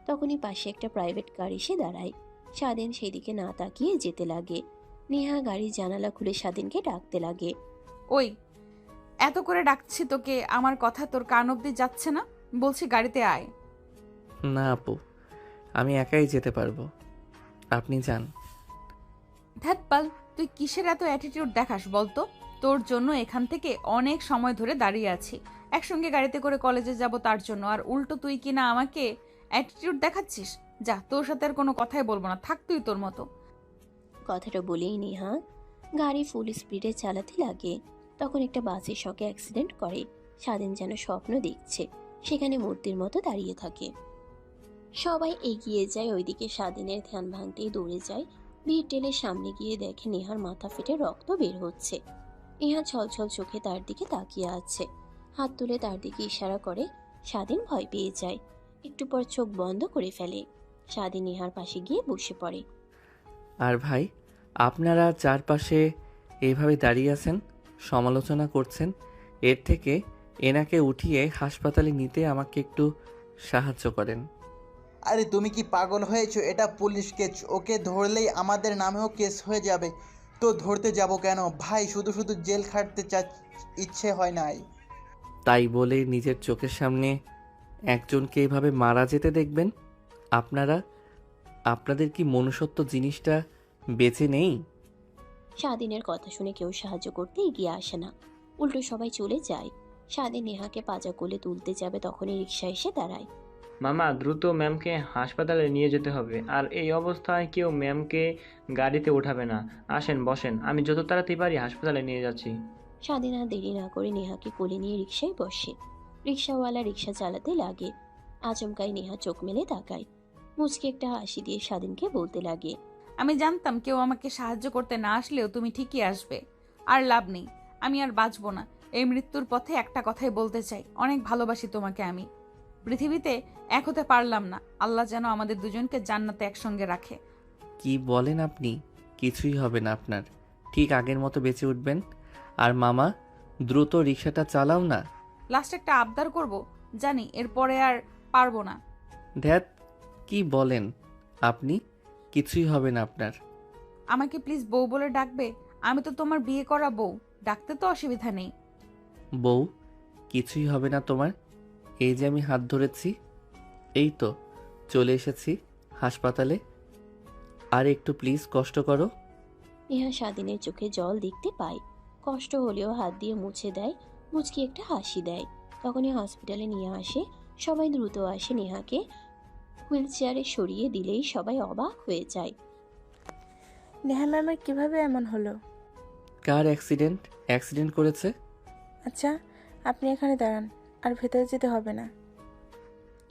তখনই পাশে একটা প্রাইভেট কার এসে দাঁড়ায়। স্বাধীন সেদিকে না তাকিয়ে যেতে লাগে। নেহা গাড়ির জানালা খুলে স্বাধীনকে ডাকতে লাগে। ওই, এত করে ডাকছি তোকে, আমার কথা তোর কান অব্দি যাচ্ছে না? বলছি গাড়িতে আয়। না আপু, আমি একাই যেতে পারবো, আপনি যান। ধ্যাৎপাল, তুই কিসের এত অ্যাটিটিউড দেখাস বলতো? তোর জন্য এখান থেকে অনেক সময় ধরে দাঁড়িয়ে আছি, একসঙ্গে গাড়িতে করে কলেজে যাব তার জন্য, আর উল্টো তুই কিনা আমাকে অ্যাটিটিউড দেখাচ্ছিস। যা, তোর সাথে আর কোনো কথাই বলবো না, থাক তুই তোর মতো। কথাটা বলেই নেহা গাড়ি ফুল স্পিডে চালাতে লাগে। তখন একটা বাসের শকে অ্যাক্সিডেন্ট করে। স্বাধীন যেন স্বপ্ন দেখছে, সেখানে মূর্তির মতো দাঁড়িয়ে থাকে। সবাই এগিয়ে যায় ওইদিকে। স্বাধীনের ধ্যান ভাঙতেই দৌড়ে যায়। ভিড় টেলে সামনে গিয়ে দেখে নেহার মাথা ফেটে রক্ত বের হচ্ছে। নেহা ছলছল চোখে তার দিকে তাকিয়ে আছে, হাত তুলে তার দিকে ইশারা করে। স্বাধীন ভয় পেয়ে যায়, একটু পর চোখ বন্ধ করে ফেলে। স্বাধীন নেহার পাশে গিয়ে বসে পড়ে। আর ভাই, আপনারা চারপাশে এইভাবে দাঁড়িয়ে আছেন, সমালোচনা করছেন, এর থেকে এনাকে উঠিয়ে হাসপাতালে নিতে আমাকে একটু সাহায্য করেন। আরে তুমি কি পাগল হয়েছো? এটা পুলিশ কেস, ওকে ধরলেই আমাদের নামেও কেস হয়ে যাবে। তো ধরতে যাব কেন ভাই? শুধু শুধু জেল খাটতে ইচ্ছে হয় নাই। তাই বলে নিজের চোখের সামনে একজনকে এইভাবে মারা যেতে দেখবেন? আপনাদের কি মনুষ্যত্ব জিনিসটা বেঁচে নেই? স্বাধীনের কথা শুনে কেউ সাহায্য করতে এগিয়ে আসে না, উল্টো সবাই চলে যায়। স্বাধীন নেহাকে পাজা কোলে তুলতে যাবে, তখনই রিক্সা এসে দাঁড়ায়। মামা, দ্রুত ম্যামকে হাসপাতালে নিয়ে যেতে হবে। আর এই অবস্থায় কেউ ম্যামকে গাড়িতে ওঠাবে না। আসেন, বসেন, আমি যত তাড়াতাড়ি পারি হাসপাতালে নিয়ে যাচ্ছি। স্বাধীন আর দেরি না করে নেহাকে কোলে নিয়ে রিক্সায় বসে। রিক্সাওয়ালা রিক্সা চালাতে লাগে। আচমকাই নেহা চোখ মেলে তাকায়। মুচকি একটা হাসি দিয়ে স্বাধীনকে বলতে লাগে, আমি জানতাম কেউ আমাকে সাহায্য করতে না আসলেও তুমি ঠিকই আসবে। আর লাভ নেই, আমি আর বাঁচবো না। এই মৃত্যুর পথে একটা কথাই বলতে চাই, অনেক ভালোবাসি তোমাকে আমি। পৃথিবীতে এক হতে পারলাম না, আল্লাহ যেন আমাদের দুজনকে জান্নাতে একসঙ্গে রাখে। কি বলেন আপনি? কিছুই হবে না আপনার, ঠিক আগের মতো বেঁচে উঠবেন। আর মামা, দ্রুত রিক্সাটা চালাও না। লাস্ট একটা আবদার করব, জানি এরপরে আর পারবো না। ধ্যাত, কি বলেন আপনি? কিছুই হবে না আপনার। আমাকে প্লিজ বউ বলে ডাকবে? আমি তো তোমার বিয়ে করা বউ, ডাকতে তো অসুবিধা নেই। বউ, কিছুই হবে না তোমার। এই যে আমি হাত ধরেছি, এই তো চলে এসেছি হাসপাতালে। আর একটু প্লিজ কষ্ট করো। নেহা স্বাধীনের চোখে জল দেখতে পায়। কষ্ট হলেও হাত দিয়ে মুছে দেয়, মুচকি একটা হাসি দেয়। তখনই হসপিটালে নিয়ে আসে। সবাই দ্রুত আসে। নেহাকে হুইল চেয়ারে সরিয়ে দিলেই সবাই অবাক হয়ে যায়। নেহা ম্যামের কীভাবে এমন হলো? কার অ্যাক্সিডেন্ট করেছে? আচ্ছা, আপনি এখানে দাঁড়ান, আর ভেতরে যেতে হবে না।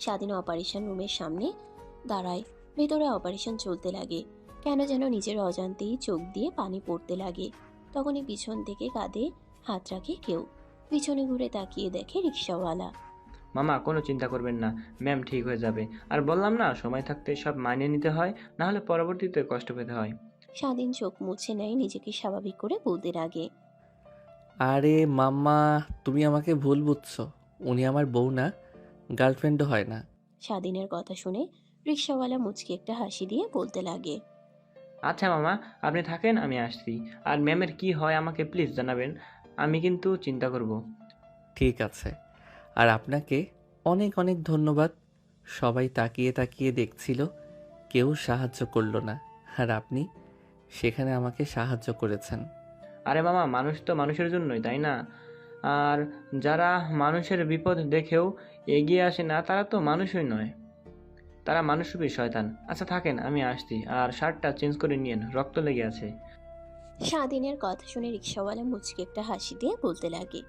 স্বাধীন অপারেশন রুমের সামনে দাঁড়ায়। ভেতরে অপারেশন চলতে লাগে। কেন যেন নিজের অজান্তেই চোখ দিয়ে পানি পড়তে লাগে। তখনই পিছন থেকে কাঁধে হাত রাখে কেউ। পিছনে ঘুরে তাকিয়ে দেখে রিক্সাওয়ালা। মামা, কোনো চিন্তা করবেন না, ম্যাম ঠিক হয়ে যাবে। আর বললাম না, সময় থাকতে সব মানিয়ে নিতে হয়, না হলে পরবর্তীতে কষ্ট পেতে হয়। স্বাধীন চোখ মুছে নেয়, নিজেকে স্বাভাবিক করে বলতে লাগে, আরে মাম্মা, তুমি আমাকে ভুল বুঝছো। উনি আমার বউ না, গার্লফ্রেন্ডও হয় না। স্বাধীনের কথা শুনে রিক্সাওয়ালা মুচকি একটা হাসি দিয়ে বলতে লাগে, আচ্ছা মামা, আপনি থাকেন, আমি আসছি। আর ম্যামের কি হয় আমাকে প্লিজ জানাবেন, আমি কিন্তু চিন্তা করব। ঠিক আছে। আর আপনাকে অনেক অনেক ধন্যবাদ। সবাই তাকিয়ে তাকিয়ে দেখছিল, কেউ সাহায্য করলো না, আর আপনি সেখানে আমাকে সাহায্য করেছেন। আরে মামা, মানুষ তো মানুষের জন্যই, তাই না? আর যারা মানুষের বিপদ দেখেও এগিয়ে আসে না, তারা তো মানুষই নয়, তারা মানুষরূপী শয়তান। আচ্ছা থাকেন, আমি আসছি। আর শার্টটা চেঞ্জ করে নিয়েন, রক্ত লেগে আছে। স্বাধীনের কথা শুনে রিক্সাওয়ালা মুচকি একটা হাসি দিয়ে বলতে লাগে।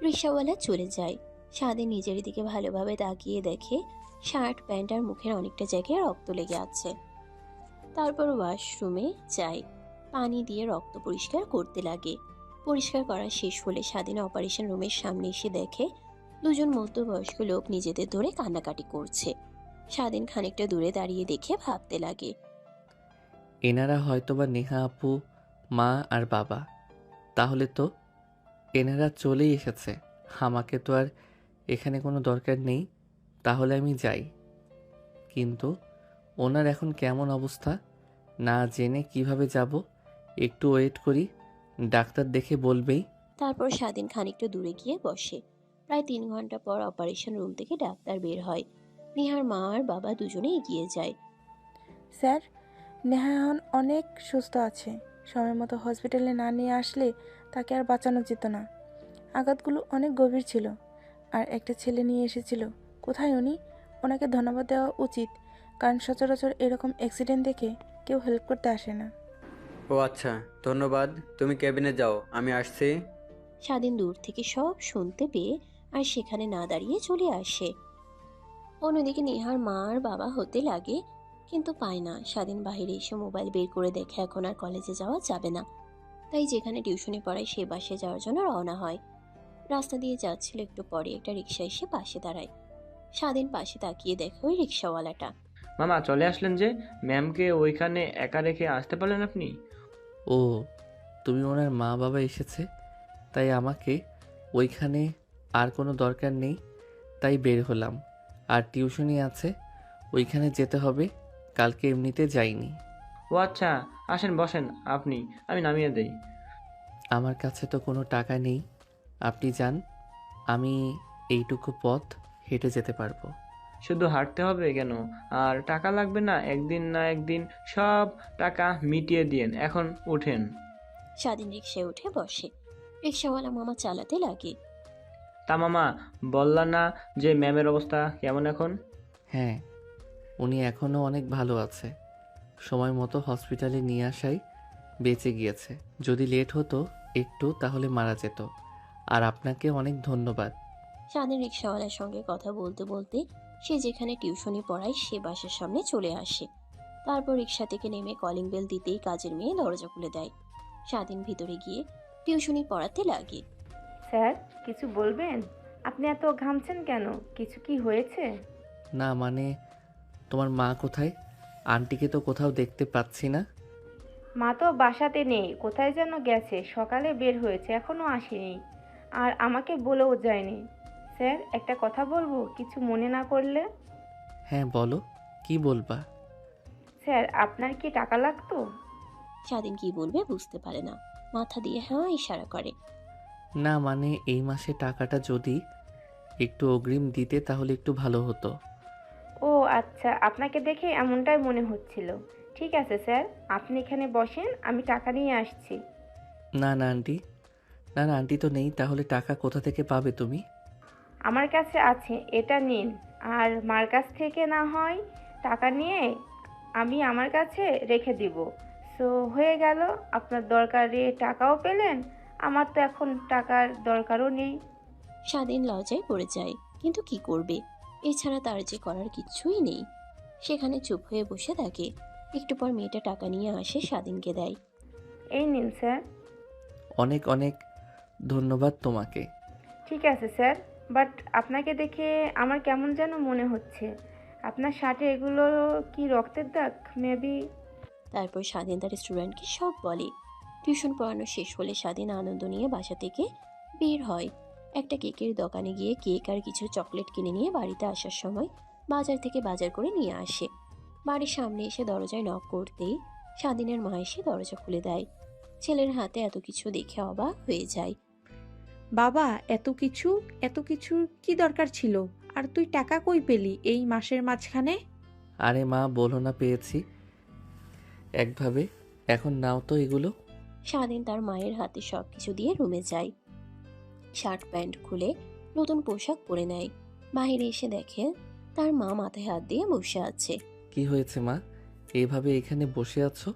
রিক্সাওয়ালা চলে যায়। স্বাধীন নিজের দিকে ভালোভাবে তাকিয়ে দেখে শার্ট প্যান্ট আর মুখের অনেকটা জায়গায় রক্ত লেগে আছে। তারপর ওয়াশরুমে যায়, পানি দিয়ে রক্ত পরিষ্কার করতে লাগে। পরিষ্কার করা শেষ হলে স্বাধীন অপারেশন রুমের সামনে এসে দেখে দুজন মধ্যবয়স্ক লোক নিজেদের ধরে কান্নাকাটি করছে। স্বাধীন খানিকটা দূরে দাঁড়িয়ে দেখে ভাবতে লাগে, এনারা হয়তোবা নেহা আপু মা আর বাবা। তাহলে তো এনারা চলেই এসেছে, আমাকে তো আর এখানে কোনো দরকার নেই। তাহলে আমি যাই। কিন্তু ওনার এখন কেমন অবস্থা না জেনে কিভাবে যাব? একটু ওয়েট করি, ডাক্তার দেখে বলবেই। তারপর স্বাধীন খানিকটা দূরে গিয়ে বসে। প্রায় 3 ঘন্টা পর অপারেশন রুম থেকে ডাক্তার বের হয়। নেহার মা আর বাবা দুজনে এগিয়ে যায়। স্যার, নেহা এখন অনেক সুস্থ আছে। সময় মতো হসপিটালে না নিয়ে আসলে তাকে আর বাঁচানো যেত না। আঘাতগুলো অনেক গভীর ছিল। আর একটা ছেলে নিয়ে এসেছিল। কোথায় উনি? ওনাকে ধন্যবাদ দেওয়া উচিত, কারণ সচরাচর এরকম অ্যাক্সিডেন্ট দেখে কেউ হেল্প করতে আসে না। ও আচ্ছা, ধন্যবাদ। তুমি কেবিনে যাও, আমি আসছি। স্বাধীন দূর থেকে সব শুনতে পেয়ে আর সেখানে না দাঁড়িয়ে চলে আসে। অন্যদিকে নেহার মা আর বাবা হতে লাগে, কিন্তু পায় না। স্বাধীন বাইরে এসে মোবাইল বের করে দেখে এখন আর কলেজে যাওয়া যাবে না। তাই যেখানে টিউশনি পড়ায় সে বাসে যাওয়ার জন্য রওনা হয়। রাস্তা দিয়ে যাচ্ছিল, একটু পরে একটা রিক্সা এসে পাশে দাঁড়ায়। স্বাধীন পাশে তাকিয়ে দেখে ওই রিক্সাওয়ালাটা। মামা চলে আসলেন যে, ম্যামকে ওইখানে একা রেখে আসতে পারলেন আপনি? ও, তুমি ওনার মা বাবা এসেছে, তাই আমাকে ওইখানে আর কোনো দরকার নেই, তাই বের হলাম। আর টিউশনি আছে, ওইখানে যেতে হবে। কালকে এমনিতে যাইনি। ও আচ্ছা, আসেন বসেন আপনি, আমি নামিয়ে দেই। আমার কাছে তো কোনো টাকা নেই, আপনি যান, আমি এইটুকু পথ হেঁটে যেতে পারবো। শুধু হাঁটতে হবে কেন? আর টাকা লাগবে না? একদিন না একদিন সব টাকা মিটিয়ে দিয়েন, এখন উঠেন। স্বাধীন রিক্সায় উঠে বসে। রিক্সাওয়ালা মামা চালাতে লাগে। তা মামা, বললা না যে ম্যামের অবস্থা কেমন এখন? হ্যাঁ, উনি এখনও অনেক ভালো আছে। সময় মতো হসপিটালে নিয়ে আসাই বেঁচে গিয়েছে। যদি লেট হতো একটু তাহলে মারা যেত। আর আপনাকে অনেক ধন্যবাদ। স্বাধীন রিক্সাওয়ালার সঙ্গে কথা বলতে বলতে সে যেখানে টিউশনি পড়ায় সে বাসার সামনে চলে আসে। তারপর রিক্সা থেকে নেমে কলিং বেল দিতেই কাজের মেয়ে দরজা খুলে দেয়। স্বাধীন ভিতরে গিয়ে টিউশনি পড়াতে লাগে। স্যার, কিছু বলবেন? আপনি এত ঘামছেন কেন? কিছু কি হয়েছে? না মানে, তোমার মা কোথায়? আন্টিকে তো কোথাও দেখতে পাচ্ছি না। মা তো বাসাতে নেই, কোথায় যেন গেছে। সকালে বের হয়েছে, এখনো আসেনি। আর আমাকে বলেও যায়নি। স্যার, একটা কথা বলবো, কিছু মনে না করলে? হ্যাঁ বলো, কি বলবা? স্যার, আপনার কি টাকা লাগতো? স্বাধীন কি বলবে বুঝতে পারে না, মাথা দিয়ে হ্যাঁ ইশারা করে। না মানে, এই মাসে টাকাটা যদি একটু অগ্রিম দিতে তাহলে একটু ভালো হতো। ও আচ্ছা, আপনাকে দেখে এমনটাই মনে হচ্ছিল। ঠিক আছে স্যার, আপনি এখানে বসেন, আমি টাকা নিয়ে আসছি। না না আন্টি, না না আন্টি তো নেই, তাহলে টাকা কোথা থেকে পাবে তুমি? আমার কাছে আছে, এটা নিন। আর মার কাছ থেকে না হয় টাকা নিয়ে আমি আমার কাছে রেখে দিব। সো হয়ে গেল, আপনার দরকারে টাকাও পেলেন, আমার তো এখন টাকার দরকারও নেই। স্বাধীন লজ্জায় পড়ে যায়, কিন্তু কি করবে, এছাড়া তার যে করার কিছুই নেই। সেখানে চুপ হয়ে বসে থাকে। একটু পর মেয়েটা টাকা নিয়ে আসে, স্বাধীনকে দেয়। এই নিন স্যার। অনেক অনেক ধন্যবাদ তোমাকে। ঠিক আছে স্যার, বাট আপনাকে দেখে আমার কেমন যেন মনে হচ্ছে। আপনার শার্টে এগুলো কি রক্তের দাগ মেবি? তারপর স্বাধীন তার স্টুডেন্টকে সব বলে। টিউশন পড়ানো শেষ হলে স্বাধীন আনন্দ নিয়ে বাসা থেকে বের হয়। একটা কেকের দোকানে গিয়ে কেক আর কিছু চকলেট কিনে নিয়ে বাড়িতে আসার সময় বাজার থেকে বাজার করে নিয়ে আসে। বাড়ির সামনে এসে দরজায় নক করতেই স্বাধীনের মা এসে দরজা খুলে দেয়। ছেলের হাতে এত কিছু দেখে অবাক হয়ে যায়। বাবা, এত কিছুর কি দরকার ছিল? আর তুই টাকা কই পেলি এই মাসের মাঝখানে? আরে মা, বলো না পেয়েছি একভাবে। এখন নাও তো এগুলো। স্বাধীন তার মায়ের হাতে সবকিছু দিয়ে রুমে যায়। শার্ট প্যান্ট খুলে নতুন পোশাক পরে নেয়। বাইরে এসে দেখে তার মা মাথায় হাত দিয়ে বসে আছে। কি হয়েছে মা, এইভাবে এখানে বসে আছো?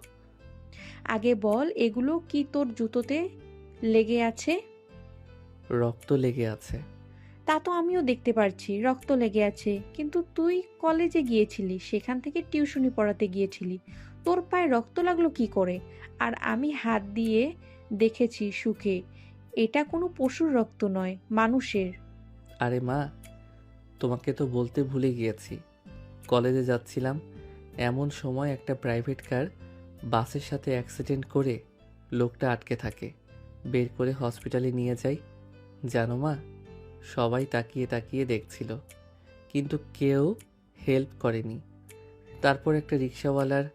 আগে বল, এগুলো কি তোর জুতোতে লেগে আছে? রক্ত লেগে আছে। তা তো আমিও দেখতে পারছি, রক্ত লেগে আছে। কিন্তু তুই কলেজে গিয়েছিলি, সেখান থেকে টিউশনি পড়াতে গিয়েছিলি, তোর পায়ে রক্ত লাগলো কি করে? আর আমি হাত দিয়ে দেখেছি শুকে, এটা কোনো পশুর রক্ত নয়, মানুষের। আরে মা, তোমাকে তো বলতে ভুলে গিয়েছি। কলেজে যাচ্ছিলাম, এমন সময় একটা প্রাইভেট কার বাসের সাথে অ্যাক্সিডেন্ট করে লোকটা আটকে থাকে। বের করে হসপিটালে নিয়ে যাই। জানো মা, সবাই তাকিয়ে তাকিয়ে দেখছিল, কিন্তু কেউ হেল্প করেনি। তারপর একটা রিক্সাওয়ালার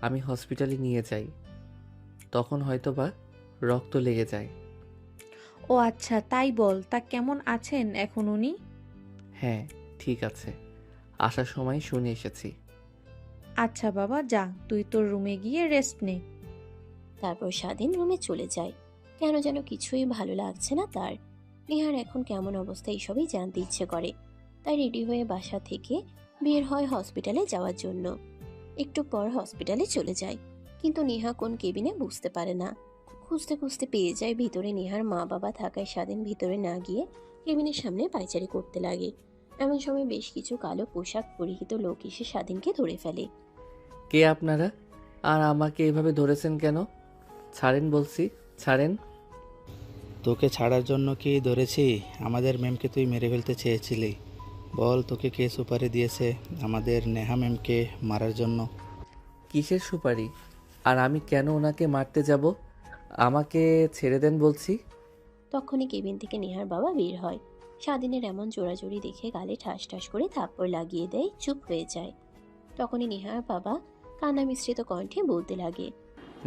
আমি হসপিটালে নিয়ে যাই, তখন হয়তোবা রক্ত লেগে যায়। ও আচ্ছা, তাই বল। তা কেমন আছেন এখন উনি? হ্যাঁ, ঠিক আছে, আসার সময় শুনে এসেছি। আচ্ছা বাবা, যা তুই তোর রুমে গিয়ে রেস্ট নে। তারপর স্বাধীন রুমে চলে যায়। কেন যেন কিছুই ভালো লাগছে না তার। নেহার এখন কেমন অবস্থা এইসবই জানতে ইচ্ছে করে, তাই রেডি হয়ে বাসা থেকে বের হয় হসপিটালে যাওয়ার জন্য। একটু পর হসপিটালে চলে যায়, কিন্তু নেহা কোন কেবিনে বুঝতে পারে না। খুঁজতে খুঁজতে পেয়ে যায় ভিতরে নেহার মা বাবা থাকায় স্বাধীন ভিতরে না গিয়ে কেবিনের সামনে পায়চারি করতে লাগে। এমন সময় বেশ কিছু কালো পোশাক পরিহিত লোক এসে স্বাধীনকে ধরে ফেলে। কে আপনারা, আর আমাকে এভাবে ধরেছেন কেন? ছাড়েন বলছি, ছাড়েন। তোকে ছাড়ার জন্য কি ধরেছি? আমাদের ম্যামকে তুই মেরে ফেলতে চেয়েছিলি। বল, তোকে কে সুপারি দিয়েছে আমাদের নেহা ম্যামকে মারার জন্য? কিসের সুপারি? আর আমি কেন ওনাকে মারতে যাব? আমাকে ছেড়ে দেন বলছি। তখনই কেবিন থেকে নেহার বাবা বের হয়। স্বাধীনের এমন জোরাজোরি দেখে গালে ঠাস ঠাস করে থাপ্পড় লাগিয়ে দেয়, চুপ হয়ে যায়। তখনই নেহার বাবা কান্না মিশ্রিত কণ্ঠে বলতে লাগে,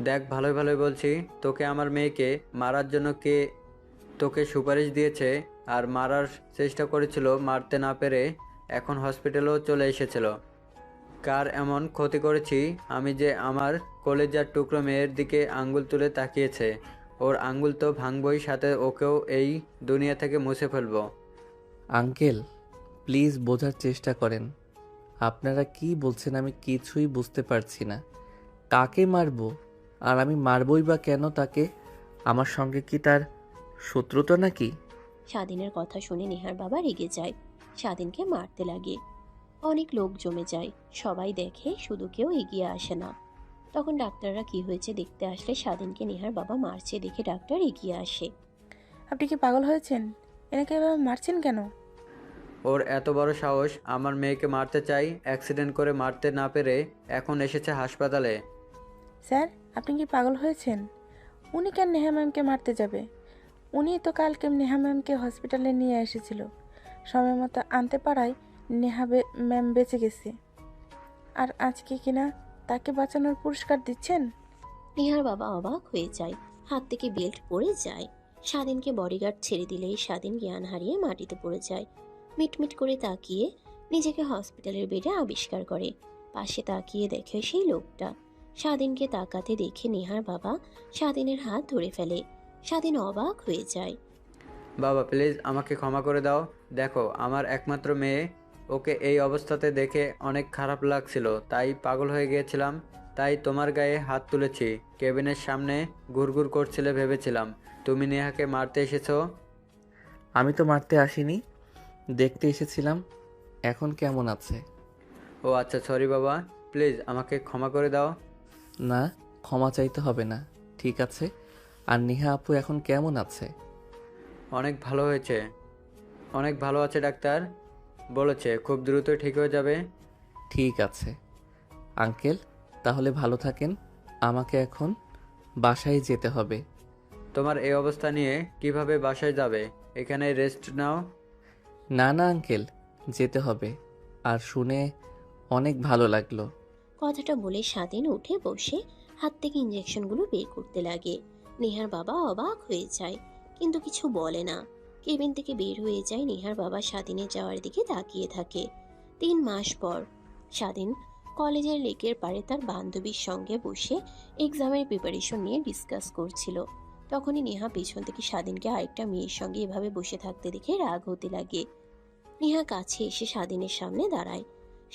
দেখ, ভালোই ভালোই বলছি, তোকে আমার মেয়েকে মারার জন্য কে তোকে সুপারিশ দিয়েছে আর মারার চেষ্টা করেছিল, মারতে না পেরে এখন হসপিটালেও চলে এসেছিল। কার এমন ক্ষতি করেছি আমি যে আমার কলেজার টুকরো মেয়ের দিকে আঙ্গুল তুলে তাকিয়েছে? ওর আঙ্গুল তো ভাঙবই, সাথে ওকেও এই দুনিয়া থেকে মুছে ফেলবো। আঙ্কেল, প্লিজ বোঝার চেষ্টা করেন। আপনারা কি বলছেন আমি কিছুই বুঝতে পারছি না। কাকে মারবো? আর আমি মারবই বা কেন তাকে? আমার সঙ্গে কি তার শত্রুতা নাকি? স্বাধীনের কথা শুনে নেহার বাবা রেগে যায়, স্বাধীনকে মারতে লাগে। অনেক লোক জমে যায়, সবাই দেখে, শুধু কেউ এগিয়ে আসে না। তখন ডাক্তাররা কি হয়েছে দেখতে আসলে স্বাধীনকে নেহার বাবা মারছে দেখে ডাক্তার এগিয়ে আসে। আপনি কি পাগল হয়েছেন? এনাকে এভাবে মারছেন কেন? ওর এত বড় সাহস, আমার মেয়েকে মারতে চাই, অ্যাক্সিডেন্ট করে মারতে না পেরে এখন এসেছে হাসপাতালে। স্যার, আপনি কি পাগল হয়েছেন? উনি কেন নেহা ম্যামকে মারতে যাবে? উনি তো কালকে নেহা ম্যামকে হসপিটালে নিয়ে এসেছিল, সময় মতো আনতে পারায় নেহা ম্যাম বেঁচে গেছে। আর আজকে কিনা তাকে বাঁচানোর পুরস্কার দিচ্ছেন? নেহার বাবা অবাক হয়ে যায়, হাত থেকে বেল্ট পড়ে যায়। স্বাধীনকে বডিগার্ড ছেড়ে দিলেই স্বাধীন জ্ঞান হারিয়ে মাটিতে পড়ে যায়। মিটমিট করে তাকিয়ে নিজেকে হসপিটালের বেডে আবিষ্কার করে। পাশে তাকিয়ে দেখে সেই লোকটা। স্বাধীনকে তাকাতে দেখে নেহার বাবা স্বাধীনের হাত ধরে ফেলে। স্বাধীন অবাক হয়ে যায়। বাবা, প্লিজ আমাকে ক্ষমা করে দাও। দেখো, আমার একমাত্র মেয়ে, ওকে এই অবস্থাতে দেখে অনেক খারাপ লাগছিল, তাই পাগল হয়ে গিয়েছিলাম। তাই তোমার গায়ে হাত তুলেছি। কেবিনের সামনে ঘুরঘুর করছিলে ভেবেছিলাম তুমি নেহাকে মারতে এসেছো। আমি তো মারতে আসিনি, দেখতে এসেছিলাম এখন কেমন আছে। ও আচ্ছা, সরি বাবা, প্লিজ আমাকে ক্ষমা করে দাও। না, ক্ষমা চাইতে হবে না, ঠিক আছে। আর নেহা আপু এখন কেমন আছে? অনেক ভালো হয়েছে, অনেক ভালো আছে, ডাক্তার বলেছে খুব দ্রুতই ঠিক হয়ে যাবে। ঠিক আছে আঙ্কেল, তাহলে ভালো থাকেন। আমাকে এখন বাসায় যেতে হবে। তোমার এই অবস্থা নিয়ে কিভাবে বাসায় যাবে? এখানে রেস্ট নাও। না না আঙ্কেল, যেতে হবে। আর শুনে অনেক ভালো লাগলো। কথাটা বলে স্বাধীন উঠে বসে হাত থেকে ইঞ্জেকশনগুলো বের করতে লাগে। নেহার বাবা অবাক হয়ে যায়, কিন্তু কিছু বলে না। কেবিন থেকে বের হয়ে যায়। নেহার বাবা স্বাধীনের যাওয়ার দিকে তাকিয়ে থাকে। 3 মাস পর স্বাধীন কলেজের লেকের পাড়ে তার বান্ধবীর সঙ্গে বসে এক্সামের প্রিপারেশন নিয়ে ডিসকাস করছিল। তখনই নেহা পেছন থেকে স্বাধীনকে আরেকটা মেয়ের সঙ্গে এভাবে বসে থাকতে দেখে রাগ হতে লাগে। নেহা কাছে এসে স্বাধীনের সামনে দাঁড়ায়।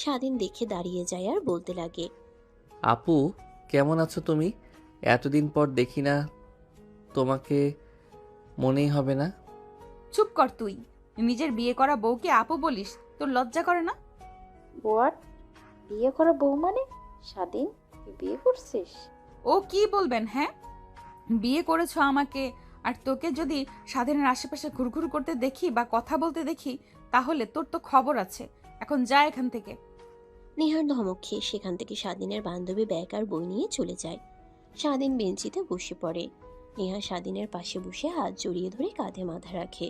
স্বাধীন দেখে দাঁড়িয়ে যায় আর বলতে লাগে, আপু কেমন আছো তুমি? এতদিন পর দেখি না তোমাকে, মনেই হবে না। চুপ কর তুই। নিজের বিয়ে করা বউকে আপু বলিস? তোর লজ্জা করে না? হোয়াট? বিয়ে করা বউ মানে? স্বাধীন, তুই বিয়ে করছিস? ও কি বলবেন? হ্যাঁ, বিয়ে করেছো আমাকে, আর তোকে যদি স্বাধীনের আশেপাশে ঘুরঘুর করতে দেখি বা কথা বলতে দেখি তাহলে তোর তো খবর আছে। এখন যা এখান থেকে। নেহার ধমক খেয়ে সেখান থেকে স্বাধীনের বান্ধবী ব্যাগ আর বই নিয়ে চলে যায়। স্বাধীন বেঞ্চিতে বসে পড়ে। নেহা স্বাধীনের পাশে বসে হাত জড়িয়ে ধরে কাঁধে মাথা রাখে।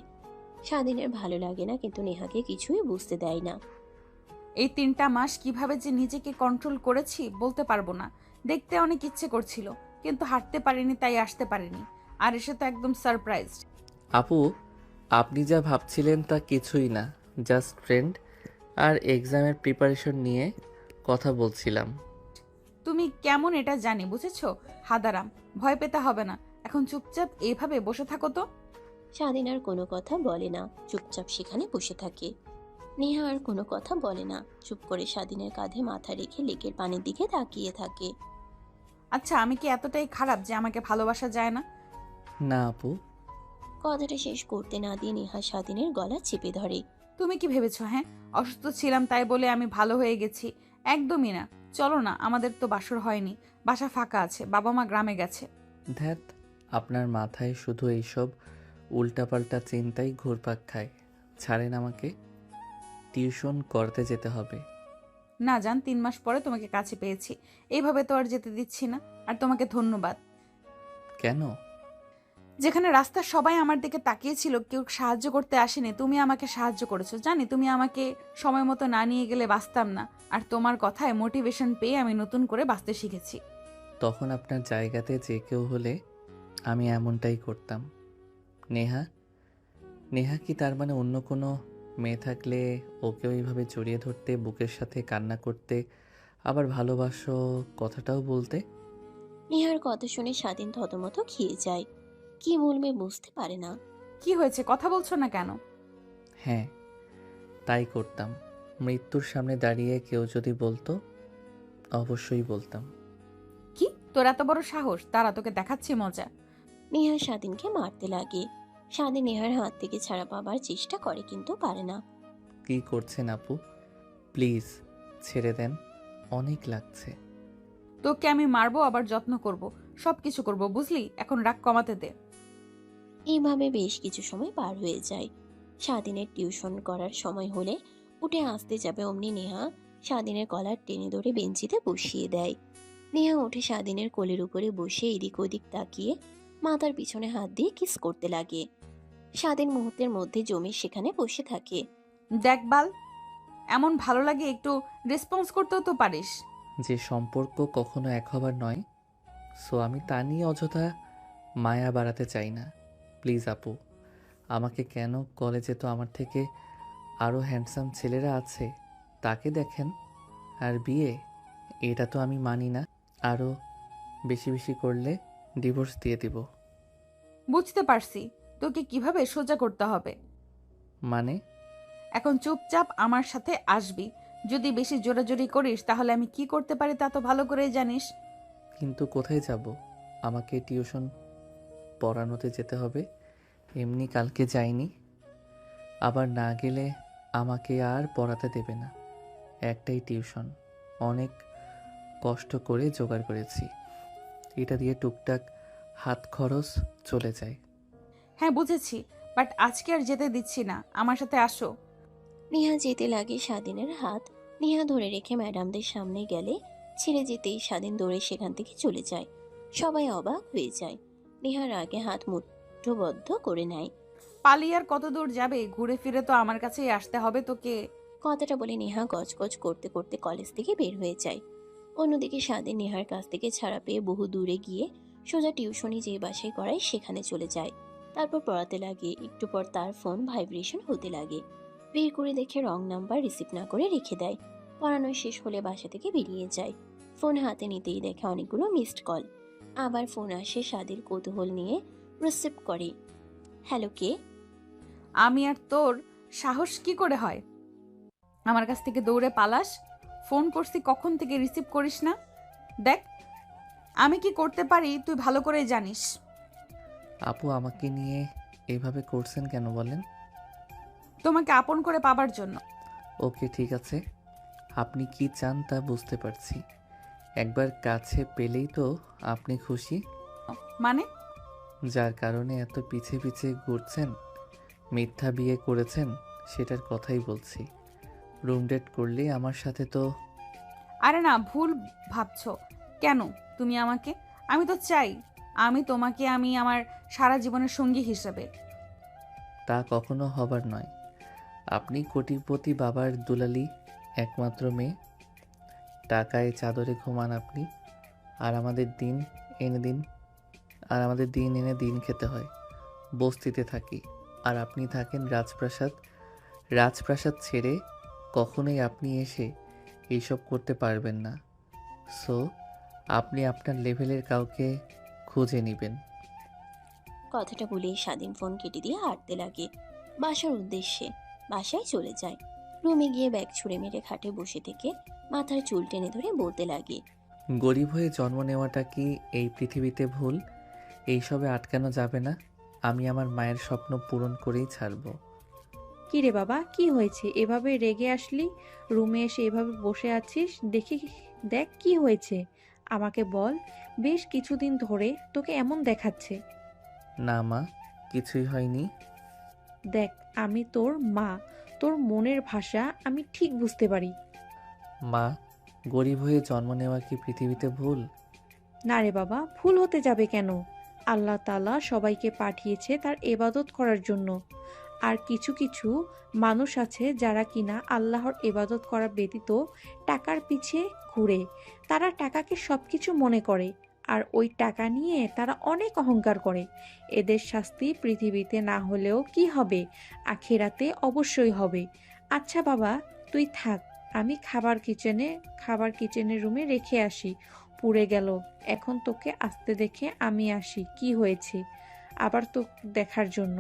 স্বাধীনের ভালো লাগে না, কিন্তু নেহাকে কিছুই বুঝতে দেয় না। এই 3টা মাস কিভাবে যে নিজেকে কন্ট্রোল করেছি বলতে পারবো না। দেখতে অনেক ইচ্ছে করছিল, কিন্তু হাঁটতে পারিনি, তাই আসতে পারিনি। আর এসে তো একদম সারপ্রাইজড। আপু, আপনি যা ভাবছিলেন তা কিছুই না, জাস্ট ফ্রেন্ড আর এক্সামের প্রিপারেশন নিয়ে কথা বলছিলাম। তুমি কেমন এটা জানি, বুঝেছো? হাদারাম, ভয় পেতে হবে না। এখন চুপচাপ এইভাবে বসে থাকো তো। স্বাধীন আর কোনো কথা বলে না, চুপচাপ সেখানে বসে থাকে। নেহা আর কোনো কথা বলে না, চুপ করে স্বাধীনের কাঁধে মাথা রেখে লেকের পানির দিকে তাকিয়ে থাকে। আচ্ছা, আমি কি এতটাই খারাপ যে আমাকে ভালোবাসা যায় না? না আপু। কথাটা শেষ করতে না দিয়ে নেহা স্বাধীনের গলা চেপে ধরে। তুমি কি ভেবেছো? হ্যাঁ, অসুস্থ ছিলাম তাই বলে আমি ভালো হয়ে গেছি? একদমই না। চলো না, আমাদের তো বাসর হয়নি, বাসা ফাঁকা আছে, বাবা মা গ্রামে গেছে। ধ্যাত, আপনার মাথায় শুধু এইসব উল্টাপাল্টা চিন্তাই ঘুরপাক খায়। ছাড়েন আমাকে, টিউশন করতে যেতে হবে। না জান, 3 মাস পরে তোমাকে কাছে পেয়েছি, এইভাবে তো আর যেতে দিচ্ছি না। আর তোমাকে ধন্যবাদ। কেন? যেখানে রাস্তার সবাই আমার দিকে তাকিয়েছিল, কেউ সাহায্য করতে আসেনি, তুমি আমাকে সাহায্য করেছো। জানি তুমি আমাকে সময় মতো না নিয়ে গেলে বাঁচতাম না, আর তোমার কথায় মোটিভেশন পেয়ে আমি নতুন করে বাঁচতে শিখেছি। তখন আপনার জায়গাতে যে কেউ হলে আমি এমনটাই করতাম। নেহা, নেহা কি তার মানে অন্য কোনো মেয়ে থাকলে ওকেও এইভাবে জড়িয়ে ধরতে, বুকের সাথে কান্না করতে, আবার ভালোবাসো কথাটাও বলতে? নেহার কথা শুনে স্বাধীন থতমত খেয়ে যায়। কি বলবে বুঝতে পারে না। কি হয়েছে, কথা বলছো না কেন? হ্যাঁ, তাই করতাম। মৃত্যুর সামনে দাঁড়িয়ে কেউ যদি বলতো, অবশ্যই বলতাম। কি তোর এত বড় সাহস? তারা তোকে দেখাচ্ছি মজা। নেহা স্বাধীনকে মারতে লাগে। স্বাধীন নেহার হাত থেকে ছাড়া পাবার চেষ্টা করে, কিন্তু পারে না। কি করছেন আপু? প্লিজ ছেড়ে দেন, অনেক লাগছে। তোকে আমি মারবো, আবার যত্ন করব, সবকিছু করব, বুঝলি? এখন রাগ কমাতে দে। এইভাবে বেশ কিছু সময় পার হয়ে যায়। স্বাধীনের টিউশন করার সময় হলে উঠে আসতে যাবে, অমনি নেহা স্বাধীনের কলার টেনে ধরে বেঞ্চিতে বসিয়ে দেয়। নেহা উঠে স্বাধীনের কোলের উপরে বসে এদিক ওদিক তাকিয়ে মাথার পিছনে হাত দিয়ে কিস করতে লাগে। স্বাধীন মুহূর্তের মধ্যে জমে সেখানে বসে থাকে। দেখ বাল, এমন ভালো লাগে, একটু রেসপন্স করতেও তো পারিস। যে সম্পর্ক কখনো এক হবার নয়, সো আমি তা নিয়ে অযথা মায়া বাড়াতে চাই না। প্লিজ আপু, আমাকে কেন কলেজে তো আমার থেকে আরও হ্যান্ডসাম ছেলেরা আছে, তাকে দেখেন। আর বিয়ে, এটা তো আমি মানি না। আরও বেশি বেশি করলে ডিভোর্স দিয়ে দিব। বুঝতে পারছি তোকে কিভাবে সোজা করতে হবে। মানে? এখন চুপচাপ আমার সাথে আসবি। যদি বেশি জোরাজোরি করিস তাহলে আমি কি করতে পারি তা তো ভালো করেই জানিস। কিন্তু কোথায় যাব? আমাকে টিউশন পড়ানোতে যেতে হবে। এমনি কালকে যাইনি, আবার না গেলে আমাকে আর পড়াতে দেবে না। একটাই টিউশন, অনেক কষ্ট করে জোগাড় করেছি, এটা দিয়ে টুকটাক হাত খরচ চলে যায়। হ্যাঁ বুঝেছি, বাট আজকে আর যেতে দিচ্ছি না, আমার সাথে আসো। নেহা যেতে লাগে স্বাধীনের হাত। নেহা ধরে রেখে ম্যাডামদের সামনে গেলে ছেড়ে যেতেই স্বাধীন দৌড়ে সেখান থেকে চলে যায়। সবাই অবাক হয়ে যায়। নেহার আগে হাত মুঠোবদ্ধ করে নেয়। পালিয়ে আর কত দূর যাবে? ঘুরে ফিরে তো আমার কাছেই আসতে হবে তোকে। কথাটা বলে নেহা গজগজ করতে করতে কলেজ থেকে বের হয়ে যায়। অন্যদিকে স্বাধীন নেহার কাছ থেকে ছাড়া পেয়ে বহু দূরে গিয়ে সোজা টিউশনি যে বাসায় করায় সেখানে চলে যায়। তারপর পড়াতে লাগে। একটু পর তার ফোন ভাইব্রেশন হতে লাগে। বের করে দেখে রং নাম্বার রিসিভ না করে রেখে দেয়। পড়ানো শেষ হলে বাসা থেকে বেরিয়ে যায়। ফোন হাতে নিতেই দেখে অনেকগুলো মিসড কল। আবার ফোন আসে, স্বাধীন কৌতূহল নিয়ে রিসিভ করে। হ্যালো, কে? আমি। আর তোর সাহস কি করে হয় আমার কাছ থেকে দৌড়ে পালাস? ফোন করছি কখন থেকে, রিসিভ করিস না? দেখ আমি কি করতে পারি তুই ভালো করেই জানিস। আপু, আমাকে নিয়ে এইভাবে করছেন কেন বলেন? তোমাকে আপন করে পাবার জন্য। ওকে ঠিক আছে, আপনি কি চান তা বুঝতে পারছি। একবার কাছে পেলেই তো আপনি খুশি? মানে? যার কারণে এত পিছে পিছে ঘুরছেন, মিথ্যা বিয়ে করেছেন, সেটার কথাই বলছি। রুম ডেট করলে আমার সাথে তো। আরে না, ভুল ভাবছো কেন তুমি আমাকে? আমি তো চাই আমি তোমাকে আমি আমার সারা জীবনের সঙ্গী হিসেবে। তা কখনো হবার নয়। আপনি কোটিপতি বাবার দুলালি, একমাত্র মেয়ে। টাকায় চাদরে ঘুমান আপনি, আর আমাদের দিন এনে দিন খেতে হয়। বস্তিতে থাকি আর আপনি থাকেন রাজপ্রাসাদ। রাজপ্রাসাদ ছেড়ে কখনোই আপনি এসে এইসব করতে পারবেন না। সো আপনি আপনার লেভেলের কাউকে খুঁজে নেবেন। কথাটা বলে স্বাধীন ফোন কেটে দিয়ে হাঁটতে লাগে বাসার উদ্দেশ্যে। বাসায় চলে যায়। রুমে গিয়ে ব্যাগ ছুঁড়ে মেরে খাটে বসে থেকে মাথার চুল টেনে ধরে বলতে লাগে, গরিব হয়ে জন্ম নেওয়াটা কি এই পৃথিবীতে ভুল? এইসবে আটকানো যাবে না। আমি আমার মায়ের স্বপ্ন পূরণ করেই ছাড়ব। কি রে বাবা, কি হয়েছে? এভাবে রেগে আসলি, রুমে এসে এভাবে বসে আছিস, দেখ কি হয়েছে আমাকে বল। বেশ কিছুদিন ধরে তোকে এমন দেখাচ্ছে। না মা, কিছুই হয়নি। দেখ, আমি তোর মা, তোর মনের ভাষা আমি ঠিক বুঝতে পারি। মা, গরিব হয়ে জন্ম নেওয়া কি পৃথিবীতে ভুল? না রে বাবা, ভুল হতে যাবে কেন? আল্লাহ তাআলা সবাইকে পাঠিয়েছে তার ইবাদত করার জন্য। আর কিছু কিছু মানুষ আছে যারা কিনা আল্লাহর ইবাদত করা ব্যতীত টাকার পিছে ঘুরে। তারা টাকাকে সবকিছু মনে করে, আর ওই টাকা নিয়ে তারা অনেক অহংকার করে। এদের শাস্তি পৃথিবীতে না হলেও কি হবে, আখিরাতে অবশ্যই হবে। আচ্ছা বাবা, তুই থাক, আমি খাবার কিচেনের রুমে রেখে আসি। পুড়ে গেল, এখন তোকে আসতে দেখে আমি আসি, কি হয়েছে আবার তো দেখার জন্য।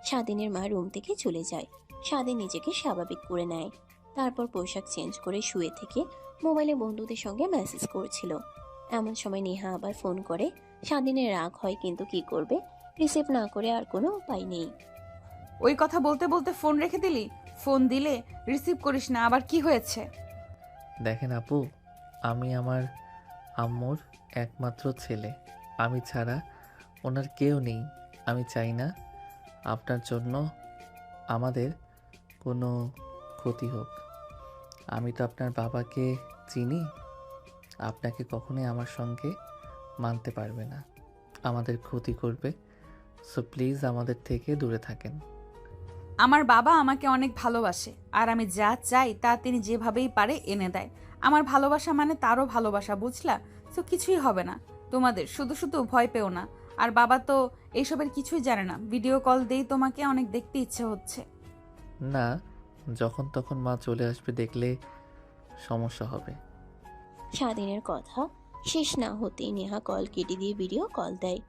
স্বাধীনের মা রুম থেকে চলে যায়। স্বাধীন নিজেকে স্বাভাবিক করে নেয়। তারপর পোশাক চেঞ্জ করে শুয়ে থেকে মোবাইলে বন্ধুদের সঙ্গে মেসেজ করছিল। এমন সময় নেহা আবার ফোন করে। স্বাধীনের রাগ হয়, কিন্তু কি করবে, রিসিভ না করে আর কোনো উপায় নেই। ওই কথা বলতে বলতে ফোন রেখে দিলি? ফোন দিলে রিসিভ করিস না, আবার কি হয়েছে? দেখেন আপু, আমি আমার আম্মুর একমাত্র ছেলে। আমি ছাড়া ওনার কেউ নেই। আমি চাই না আপনার জন্য আমাদের কোনো ক্ষতি হোক। আমি তো আপনার বাবাকে চিনি। আপনাকে কখনোই আমার সঙ্গে মানতে পারবে না, আমাদের ক্ষতি করবে। সো প্লিজ আমাদের থেকে দূরে থাকেন। আমার বাবা আমাকে অনেক ভালোবাসে, আর আমি যা চাই তা তিনি যেভাবেই পারে এনে দেয়। আমার ভালোবাসা মানে তারও ভালোবাসা, বুঝলা? তো কিছুই হবে না তোমাদের, শুধু শুধু ভয় পেও না। আর বাবা তো এইসবের কিছুই জানে না। ভিডিও কল দেই তোমাকে, অনেক দেখতে ইচ্ছে হচ্ছে। না, যখন তখন মা চলে আসবে, দেখলে সমস্যা হবে। স্বাধীনের কথা শেষ না হতেই নেহা কল কেটে দিয়ে ভিডিও কল দেয়।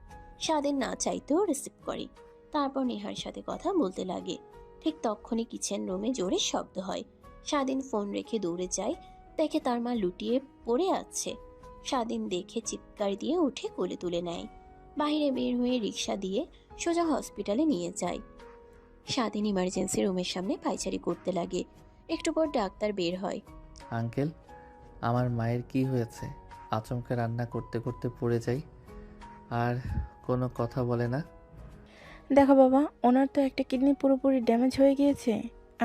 স্বাধীন না চাইতেও রিসিভ করে। তারপর নেহার সাথে কথা বলতে লাগে। ঠিক তখনই কিচেন রুমে জোরে শব্দ হয়। স্বাধীন ফোন রেখে দৌড়ে যায়, দেখে তার মা লুটিয়ে পড়ে আছে। স্বাধীন দেখে চিৎকার দিয়ে উঠে কোলে তুলে নেয়। বাইরে বের হয়ে রিক্সা দিয়ে সোজা হসপিটালে নিয়ে যায়। স্বাধীন ইমার্জেন্সি রুমের সামনে পায়চারি করতে লাগে। একটু পর ডাক্তার বের হয়। আঙ্কেল, আমার মায়ের কি হয়েছে? আচমকা রান্না করতে করতে পড়ে যাই, আর কোনো কথা বলে না। দেখো বাবা, ওনার তো একটা কিডনি পুরোপুরি ড্যামেজ হয়ে গিয়েছে,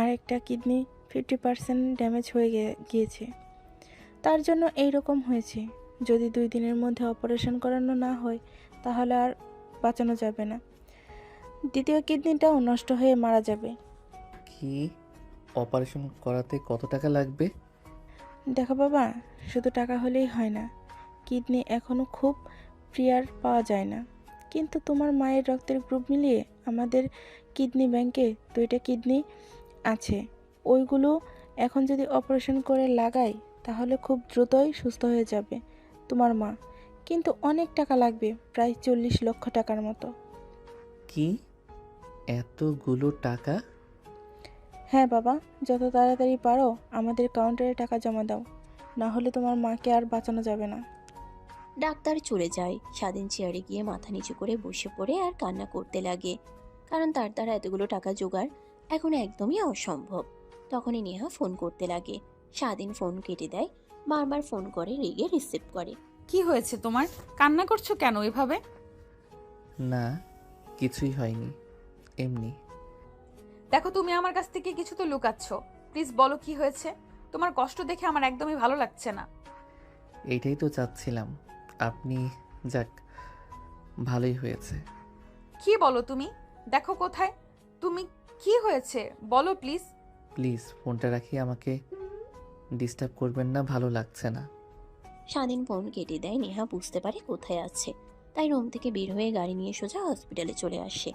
আর একটা কিডনি 50% ড্যামেজ হয়ে গিয়েছে। তার জন্য এই রকম হয়েছে। যদি 2 দিনের মধ্যে অপারেশন করানো না হয় তাহলে আর বাঁচানো যাবে না। দ্বিতীয় কিডনিটাও নষ্ট হয়ে মারা যাবে। কি? অপারেশন করাতে কত টাকা লাগবে? দেখো বাবা, শুধু টাকা হলেই হয় না। কিডনি এখনও খুব প্রিয়ার পাওয়া যায় না, কিন্তু তোমার মায়ের রক্তের গ্রুপ মিলিয়ে আমাদের কিডনি ব্যাংকে 2টা কিডনি আছে। ওইগুলো এখন যদি অপারেশন করে লাগাই তাহলে খুব দ্রুতই সুস্থ হয়ে যাবে তোমার মা, কিন্তু অনেক টাকা লাগবে, প্রায় 40 লক্ষ টাকার মতো। কি? এতগুলো টাকা? হ্যাঁ বাবা, যত তাড়াতাড়ি পারো আমাদের কাউন্টারে টাকা জমা দাও, না হলে তোমার মাকে আর বাঁচানো যাবে না। ডাক্তার চলে যায়। স্বাধীন চেয়ারে গিয়ে মাথা নিচু করে বসে পড়ে আর কান্না করতে লাগে, কারণ তার দ্বারা এতগুলো টাকা জোগাড় এখন একদমই অসম্ভব। তখনই নেহা ফোন করতে লাগে। স্বাধীন ফোন কেটে দেয়, বারবার ফোন করে, রেগে রিসিভ করে। কি হয়েছে তোমার? কান্না করছো কেন এভাবে? না, কিছুই হয়নি, এমনি। দেখো, তুমি আমার কাছ থেকে কিছু তো লুকাচ্ছ। প্লিজ বলো কি হয়েছে। তোমার কষ্ট দেখে আমার একদমই ভালো লাগছে না। এইটাই তো চাচ্ছিলাম আপনি। যাক, ভালোই হয়েছে। কি বলো তুমি? দেখো কোথায় তুমি। কি হয়েছে বলো প্লিজ। প্লিজ ফোনটা রাখি, আমাকে ডিস্টার্ব করবেন না, ভালো লাগছে না। স্বাধীন ফোন কেটে দেয়। নেহা বুঝতে পারে কোথায় আছে, তাই রুম থেকে বের হয়ে গাড়ি নিয়ে সোজা হসপিটালে চলে আসে।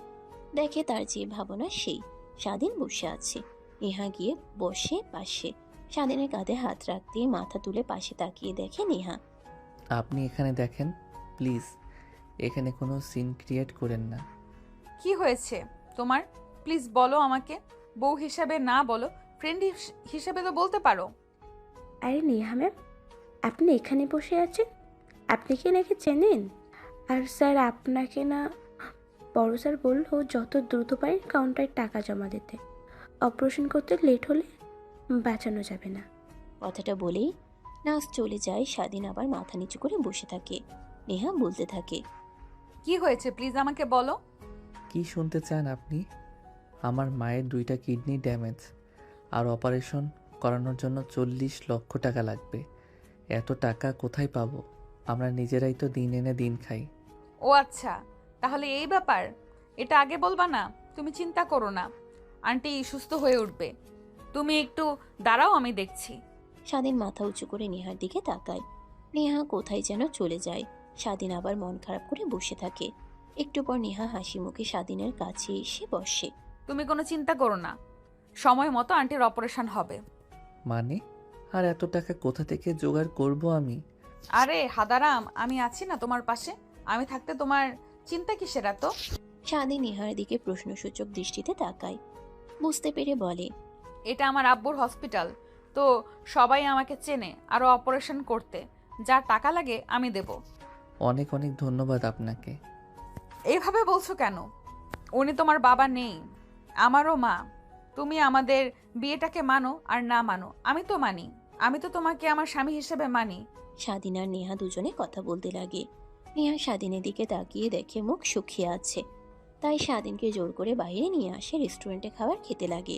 দেখে তার যে ভাবনা সেই। স্বাধীন বসে আছে। নেহা গিয়ে বসে পাশে। স্বাধীনের কাঁধে হাত রাখতে মাথা তুলে পাশে তাকিয়ে দেখে নেহা। আপনি এখানে দেখেন, প্লিজ এখানে কোনো সিন ক্রিয়েট করেন না। কি হয়েছে তোমার? প্লিজ বলো আমাকে। বউ হিসাবে না বলো, ফ্রেন্ড হিসেবে তো বলতে পারো। আরে নেহা ম্যাম, আপনি এখানে বসে আছেন? আপনি কি নাকি চেনেন? আর স্যার আপনাকে না, বড় স্যার বললো যত দ্রুত পারেন কাউন্টারে টাকা জমা দিতে। অপারেশন করতে লেট হলে বাঁচানো যাবে না। কথাটা বলেই নার্স চলে যায়। স্বাধীন আবার মাথা নিচু করে বসে থাকে। নেহা বলতে থাকে, কি হয়েছে প্লিজ আমাকে বলো। কি শুনতে চান আপনি? আমার মায়ের 2টা কিডনি ড্যামেজ, আর অপারেশন করানোর জন্য 40 লক্ষ টাকা লাগবে। এত টাকা কোথায় পাবো? আমরা নিজেরাই তো দিন এনে দিন খাই। ও আচ্ছা, তাহলে এই ব্যাপার। এটা আগে বলবা না? তুমি চিন্তা করো না, আন্টি সুস্থ হয়ে উঠবে। তুমি একটু দাঁড়াও, আমি দেখছি। স্বাধীন মাথা উঁচু করে নেহার দিকে তাকায়। নেহা কোথায় যেন চলে যায়। স্বাধীন আবার মন খারাপ করে বসে থাকে। একটু পর নেহা হাসি মুখে স্বাধীনের কাছে এসে বসে। তুমি কোনো চিন্তা করো না, সময় মতো আন্টির অপারেশন হবে। মানে? আর এত টাকা কোথা থেকে জোগাড় করব আমি? আরে হাদারাম, আমি আছি না তোমার পাশে। আমি থাকতে তোমার চিন্তা কিসের এত? স্বাধীন নেহার দিকে প্রশ্নসূচক দৃষ্টিতে তাকায়। বুঝতে পেরে বলে, এটা আমার আব্বুর হসপিটাল, তো সবাই আমাকে চেনে। আরো অপারেশন করতে যা টাকা লাগে আমি দেব। অনেক অনেক ধন্যবাদ আপনাকে। এইভাবে বলছো কেন? উনি তোমার বাবা নেই, আমারও মা। তুমি আমাদের বিয়েটাকে মানো আর না মানো, আমি তো মানি। আমি তো তোমাকে আমার স্বামী হিসেবে মানি। স্বাধীন আর নেহা দুজনে কথা বলতে লাগে। নেহা স্বাধীনের দিকে তাকিয়ে দেখে মুখ শুকিয়ে আছে, তাই স্বাধীনকে জোর করে বাইরে নিয়ে আসে। রেস্টুরেন্টে খাবার খেতে লাগে।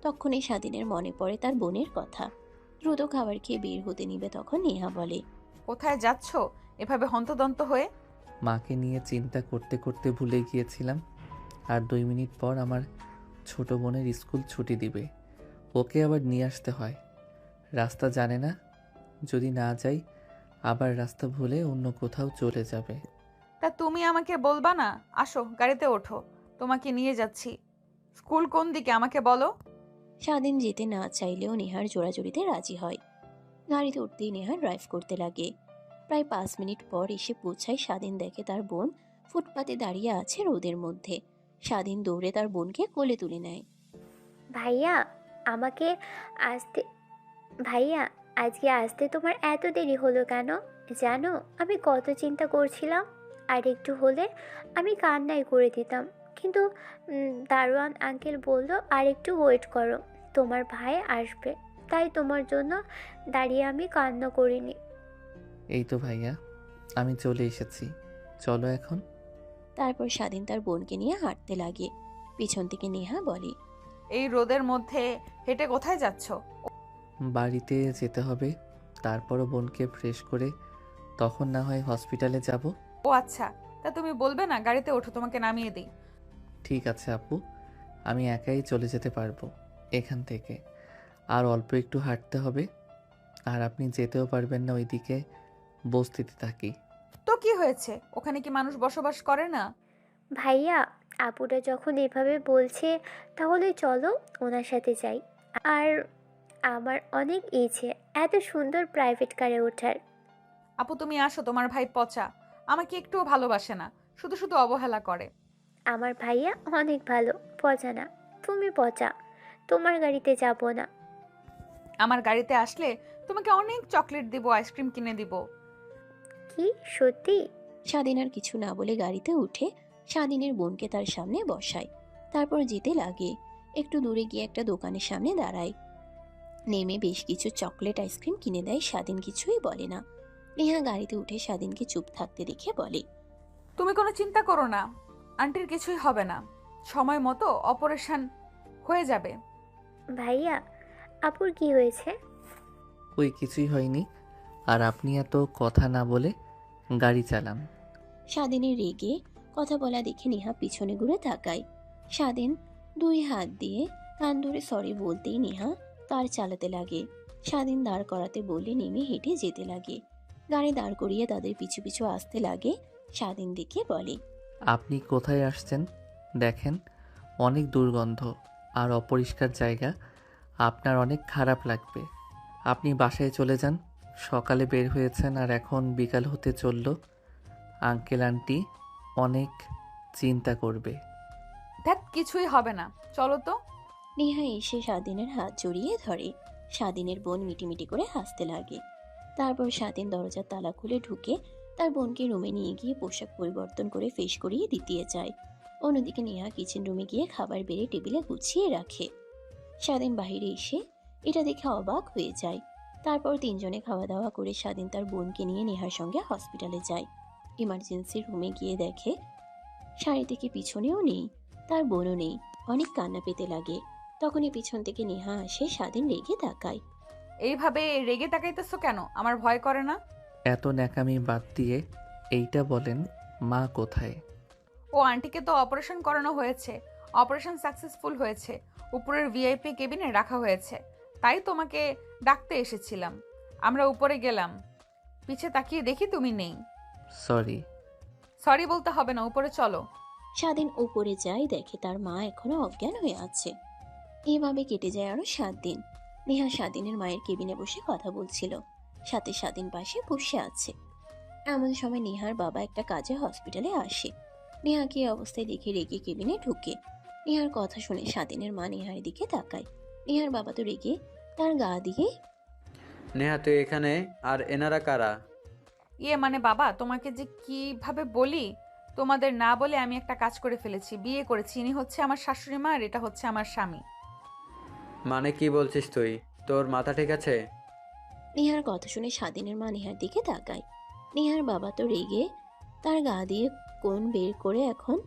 তখনই স্বাধীনের মনে পড়ে তার বোনের কথা। দ্রুত খাবার খেয়ে বের হতে নিবে, তখন নেহা বলে, কোথায় যাচ্ছ এভাবে হন্তদন্ত হয়ে? মাকে নিয়ে চিন্তা করতে করতে ভুলে গিয়েছিলাম। আর 2 মিনিট পর আমার ছোট বোনের স্কুল ছুটি দিবে, ওকে আবার নিয়ে আসতে হয়। রাস্তা জানে না, যদি না যাই আবার রাস্তা ভুলে অন্য কোথাও চলে যাবে। তা তুমি আমাকে বলবা না? আসো গাড়িতে ওঠো, তোমাকে নিয়ে যাচ্ছি। স্কুল কোন দিকে আমাকে বলো। স্বাধীন যেতে না চাইলেও নেহার জোড়াজুড়িতে রাজি হয়। গাড়িতে উঠতেই নেহা ড্রাইভ করতে লাগে। প্রায় 5 মিনিট পর এসে পৌঁছায়। স্বাধীন দেখে তার বোন ফুটপাতে দাঁড়িয়ে আছে রোদের মধ্যে। স্বাধীন দৌড়ে তার বোনকে কোলে তুলে নেয়। ভাইয়া, আমাকে আসতে ভাইয়া আজকে আসতে তোমার এত দেরি হলো কেন? জানো আমি কত চিন্তা করছিলাম। আর একটু হলে আমি কান্নাই করে দিতাম, কিন্তু দারোয়ান আঙ্কেল বলল আর একটু ওয়েট করো, তোমার ভাই আসবে। তাই তোমার জন্য দাঁড়িয়ে আমি কান্না করিনি। এই তো ভাইয়া, আমি চলে এসেছি, চলো এখন। তারপর স্বাধীন তার বোনকে নিয়ে হাঁটতে লাগে। পিছন থেকে নেহা বলে, এই রোদের মধ্যে হেঁটে কোথায় যাচ্ছ? বাড়িতে যেতে হবে, তারপরও বোনকে ফ্রেশ করে তখন না হয় হসপিটালে যাব। ও আচ্ছা, তা তুমি বলবে না গাড়িতে ওঠো, তোমাকে নামিয়ে দিই। ঠিক আছে আপু, আমি একাই চলে যেতে পারবো এখান থেকে। আর অল্প একটু হাঁটতে হবে, আর আপনি যেতেও পারবেন না, ওইদিকে বস্তিতে থাকি। তো কি হয়েছে? ওখানে কি মানুষ বসবাস করে না? ভাইয়া, আপুটা যখন এভাবে বলছে তাহলে চলো ওনার সাথে যাই। আর আমার অনেক ইচ্ছে এত সুন্দর প্রাইভেট কারে ওঠার। আপু তুমি আসো, তোমার ভাই পচা, আমাকে একটুও ভালোবাসে না, শুধু শুধু অবহেলা করে। আমার ভাইয়া অনেক ভালো, পচা না। তুমি পচা, তোমার গাড়িতে যাব না। আমার গাড়িতে আসলে তোমাকে অনেক চকলেট দিব, আইসক্রিম কিনে দিব। কি সত্যি? স্বাধীন আর কিছু না বলে গাড়িতে উঠে স্বাধীনের বোনকে তার সামনে বসায়। তারপর যেতে লাগে। একটু দূরে গিয়ে একটা দোকানের সামনে দাঁড়ায়। নেমে বেশ কিছু চকলেট আইসক্রিম কিনে দেয়। স্বাধীন কিছুই বলে না। নেহা গাড়িতে উঠে স্বাধীনকে চুপ থাকতে দেখে বলে, তুমি কোনো চিন্তা করো না, আন্টির কিছুই হবে না, সময় মতো অপারেশন হয়ে যাবে। ভাইয়া, আপুর কি হয়েছে? ওই কিছুই হয়নি। আর আপনি এত কথা না বলে গাড়ি চালান। স্বাধীনের রেগে কথা বলা দেখে নেহা পিছনে ঘুরে তাকায়। স্বাধীন 2 হাত দিয়ে কান ধরে সরি বলতেই নেহা কার চালাতে লাগে। স্বাধীন দাঁড় করাতে বলে নেমে হেঁটে যেতে লাগে। গাড়ি দাঁড় করিয়ে তাদের পিছু পিছু আসতে লাগে। স্বাধীন দেখে বলে, আপনি কোথায় আসছেন? দেখেন, অনেক দুর্গন্ধ আর অপরিষ্কার জায়গা, আপনার অনেক খারাপ লাগবে। আপনি বাসায় চলে যান। সকালে বের হয়েছেন আর এখন বিকাল হতে চলল। আঙ্কেল আন্টি অনেক চিন্তা করবে। ধ্যাত, কিছুই হবে না, চলো তো। নেহা এসে স্বাধীনের হাত জড়িয়ে ধরে। স্বাধীনের বোন মিটিমিটি করে হাসতে লাগে। তারপর স্বাধীন দরজার তালা খুলে ঢুকে তার বোনকে রুমে নিয়ে গিয়ে পোশাক পরিবর্তন করে ফ্রেশ করিয়ে দিতে যায়। অন্যদিকে নেহা কিচেন রুমে গিয়ে খাবার বেড়ে টেবিলে গুছিয়ে রাখে। স্বাধীন বাইরে এসে এটা দেখে অবাক হয়ে যায়। তারপর 3 জনে খাওয়া দাওয়া করে স্বাধীন তার বোনকে নিয়ে নেহার সঙ্গে হসপিটালে যায়। ইমার্জেন্সি রুমে গিয়ে দেখে শাড়ি থেকে পিছনেও নেই, তার বোনও নেই। অনেক কান্না পেতে লাগে। তখনই পিছন থেকে নেহা আসে। স্বাধীন রেগে তাকায়। এইভাবে রেগে তাকাইতেছো কেন? আমার ভয় করে না? এত ন্যাকামি বাদ দিয়ে এইটা বলেন, মা কোথায়? ও আন্টিকে তো অপারেশন করানো হয়েছে, অপারেশন সাকসেসফুল হয়েছে, উপরের ভিআইপি কেবিনে রাখা হয়েছে, তাই তোমাকে ডাকতে এসেছিলাম। আমরা উপরে গেলাম, পিছে তাকিয়ে দেখি তুমি নেই। সরি। সরি বলতে হবে না, উপরে চলো। স্বাধীন উপরে যায়, দেখে তার মা এখনো অজ্ঞান হয়ে আছে। এভাবে কেটে যায় আরো 7 দিন। নেহা স্বাধীনের মায়ের কেবিনে বসে কথা বলছিল, সাথে স্বাধীন পাশে বসে আছে। এমন সময় নেহার বাবা একটা কাজে হসপিটালে আসে। নেহাকে এই অবস্থায় দেখে রেগে কেবিনে ঢুকে। নেহার কথা শুনে স্বাধীনের মা নেহার দিকে তাকায়। নেহার বাবা তো রেগে তার গা দিয়ে, নেহা তুই এখানে, আর এনারা কারা? মানে বাবা, তোমাকে যে কিভাবে বলি, তোমাদের না বলে আমি একটা কাজ করে ফেলেছি, বিয়ে করেছি। ইনি হচ্ছে আমার শাশুড়ি মা আর এটা হচ্ছে আমার স্বামী। মানে কি বলছিস তুই? তোর মাথা ঠিক আছে? নেহার কথা শুনে স্বাধীনের মা নেহার দিকে তাকায়। নেহার বাবা তো রেগে তার গা দিয়ে কোন বের করে এখন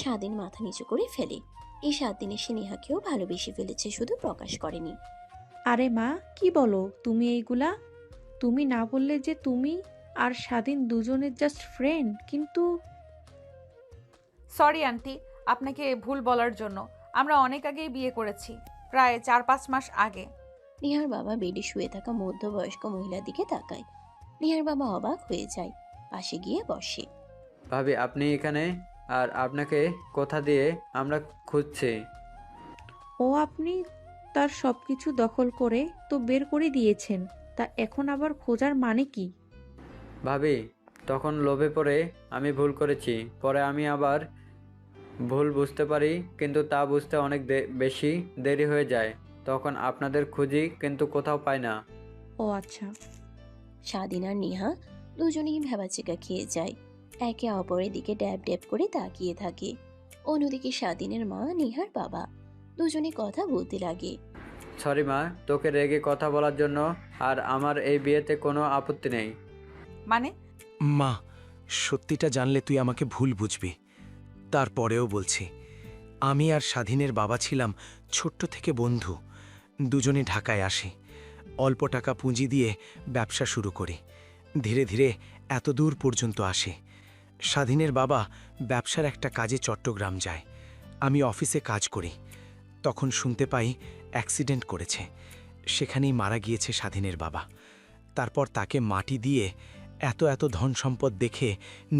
স্বাধীন মাথা নিচু করে ফেলে। এই 7 দিনে সে নেহাকেও ভালোবেসে ফেলেছে, শুধু প্রকাশ করেনি। আরে মা, কি বলো তুমি এইগুলা? তুমি না বললে যে তুমি আর স্বাধীন দুজনের জাস্ট ফ্রেন্ড, কিন্তু সরি আন্টি, আপনাকে ভুল বলার জন্য। আমরা অনেক আগেই বিয়ে করেছি, প্রায় 4-5 মাস আগে। নেহার বাবা বেডে শুয়ে থাকা মধ্যবয়স্ক মহিলার দিকে তাকায়। নেহার বাবা অবাক হয়ে যায়, পাশে গিয়ে বসে। ভাবি আপনি এখানে, আর আপনাকে কোথা দিয়ে আমরা খুঁজছি। ও আপনি তার সবকিছু দখল করে তো বের করে দিয়েছেন, তা এখন আবার খোঁজার মানে কি? ভাবি তখন লোভে পড়ে আমি ভুল করেছি, পরে আমি আবার ভুল বুঝতে পারি, কিন্তু তা বুঝতে অনেক বেশি দেরি হয়ে যায়। তখন আপনাদের খুঁজি কিন্তু কোথাও পাই না। ও আচ্ছা। স্বাধীন আর নেহা দুজনেই ভেবাচিকা খেয়ে যায়। একে অপরের দিকে ড্যাব ড্যাব করে তাকিয়ে থাকে। অন্যদিকে স্বাধীনের মা নেহার বাবা দুজনে কথা বলতে লাগে। সরি মা, তোকে রেগে কথা বলার জন্য, আর আমার এই বিয়েতে কোনো আপত্তি নেই। মানে? মা, সত্যিটা জানলে তুই আমাকে ভুল বুঝবি। তারপরেও বলছি, আমি আর স্বাধীনের বাবা ছিলাম ছোট্ট থেকে বন্ধু। দুজনে ঢাকায় আসি, অল্প টাকা পুঁজি দিয়ে ব্যবসা শুরু করি। ধীরে ধীরে এত দূর পর্যন্ত আসি। স্বাধীনের বাবা ব্যবসার একটা কাজে চট্টগ্রাম যায়, আমি অফিসে কাজ করি। তখন শুনতে পাই অ্যাক্সিডেন্ট করেছে, সেখানেই মারা গিয়েছে স্বাধীনের বাবা। তারপর তাকে মাটি দিয়ে এত এত ধন সম্পদ দেখে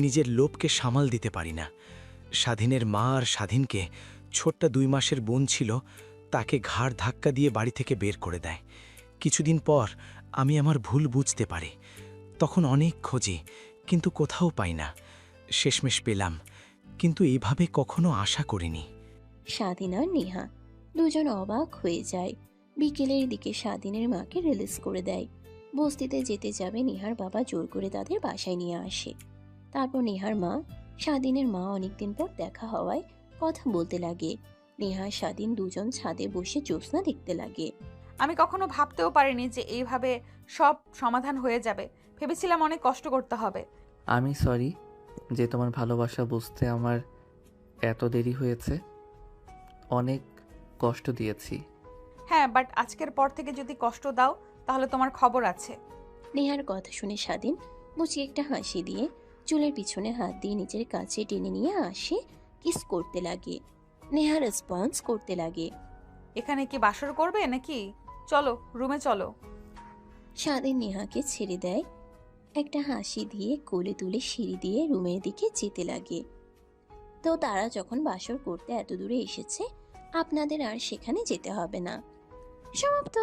নিজের লোভকে সামাল দিতে পারি না। স্বাধীনের মা আর স্বাধীনকে ছোট্ট 2 মাসের বোন ছিল, তাকে ঘাড় ধাক্কা দিয়ে বাড়ি থেকে বের করে দেয়। কিছুদিন পর আমি আমার ভুল বুঝতে পারি। তখন অনেক খোঁজি, কিন্তু কোথাও পাই না। শেষমেশ পেলাম, কিন্তু এইভাবে কখনো আশা করিনি। স্বাধীন আর নেহা দুজন অবাক হয়ে যায়। বিকেলের দিকে স্বাধীনের মাকে রিলিজ করে দেয়। বস্তিতে যেতে যাবে নেহার বাবা জোর করে তাদের বাসায় নিয়ে আসে। তারপর নেহার মা স্বাধীনের মা অনেকদিন পর দেখা হওয়ায় কথা বলতে লাগে। নেহা স্বাধীন দুজন ছাদে বসে জ্যোৎস্না দেখতে লাগে। আমি কখনো ভাবতেও পারিনি যে এইভাবে সব সমাধান হয়ে যাবে। ভেবেছিলাম অনেক কষ্ট করতে হবে। আমি সরি যে তোমার ভালোবাসা বুঝতে আমার এত দেরি হয়েছে। অনেক কষ্ট দিয়েছি। হ্যাঁ, বাট আজকের পর থেকে যদি কষ্ট দাও তাহলে তোমার খবর আছে। নেহার কথা শুনে স্বাধীন মুচকি একটা হাসি দিয়ে চুলের পিছনে হাত দিয়ে নিজের কাছে টেনে নিয়ে আসে, কিস করতে লাগে। নেহা রেসপন্স করতে লাগে। এখানে কি বাসর করবে নাকি? চলো রুমে চলো। স্বাধীন নেহাকে ছেড়ে দেয়, একটা হাসি দিয়ে কোলে তুলে সিঁড়ি দিয়ে রুমের দিকে যেতে লাগে। তো তারা যখন বাসর করতে এত দূরে এসেছে, আপনাদের আর সেখানে যেতে হবে না। সমাপ্ত।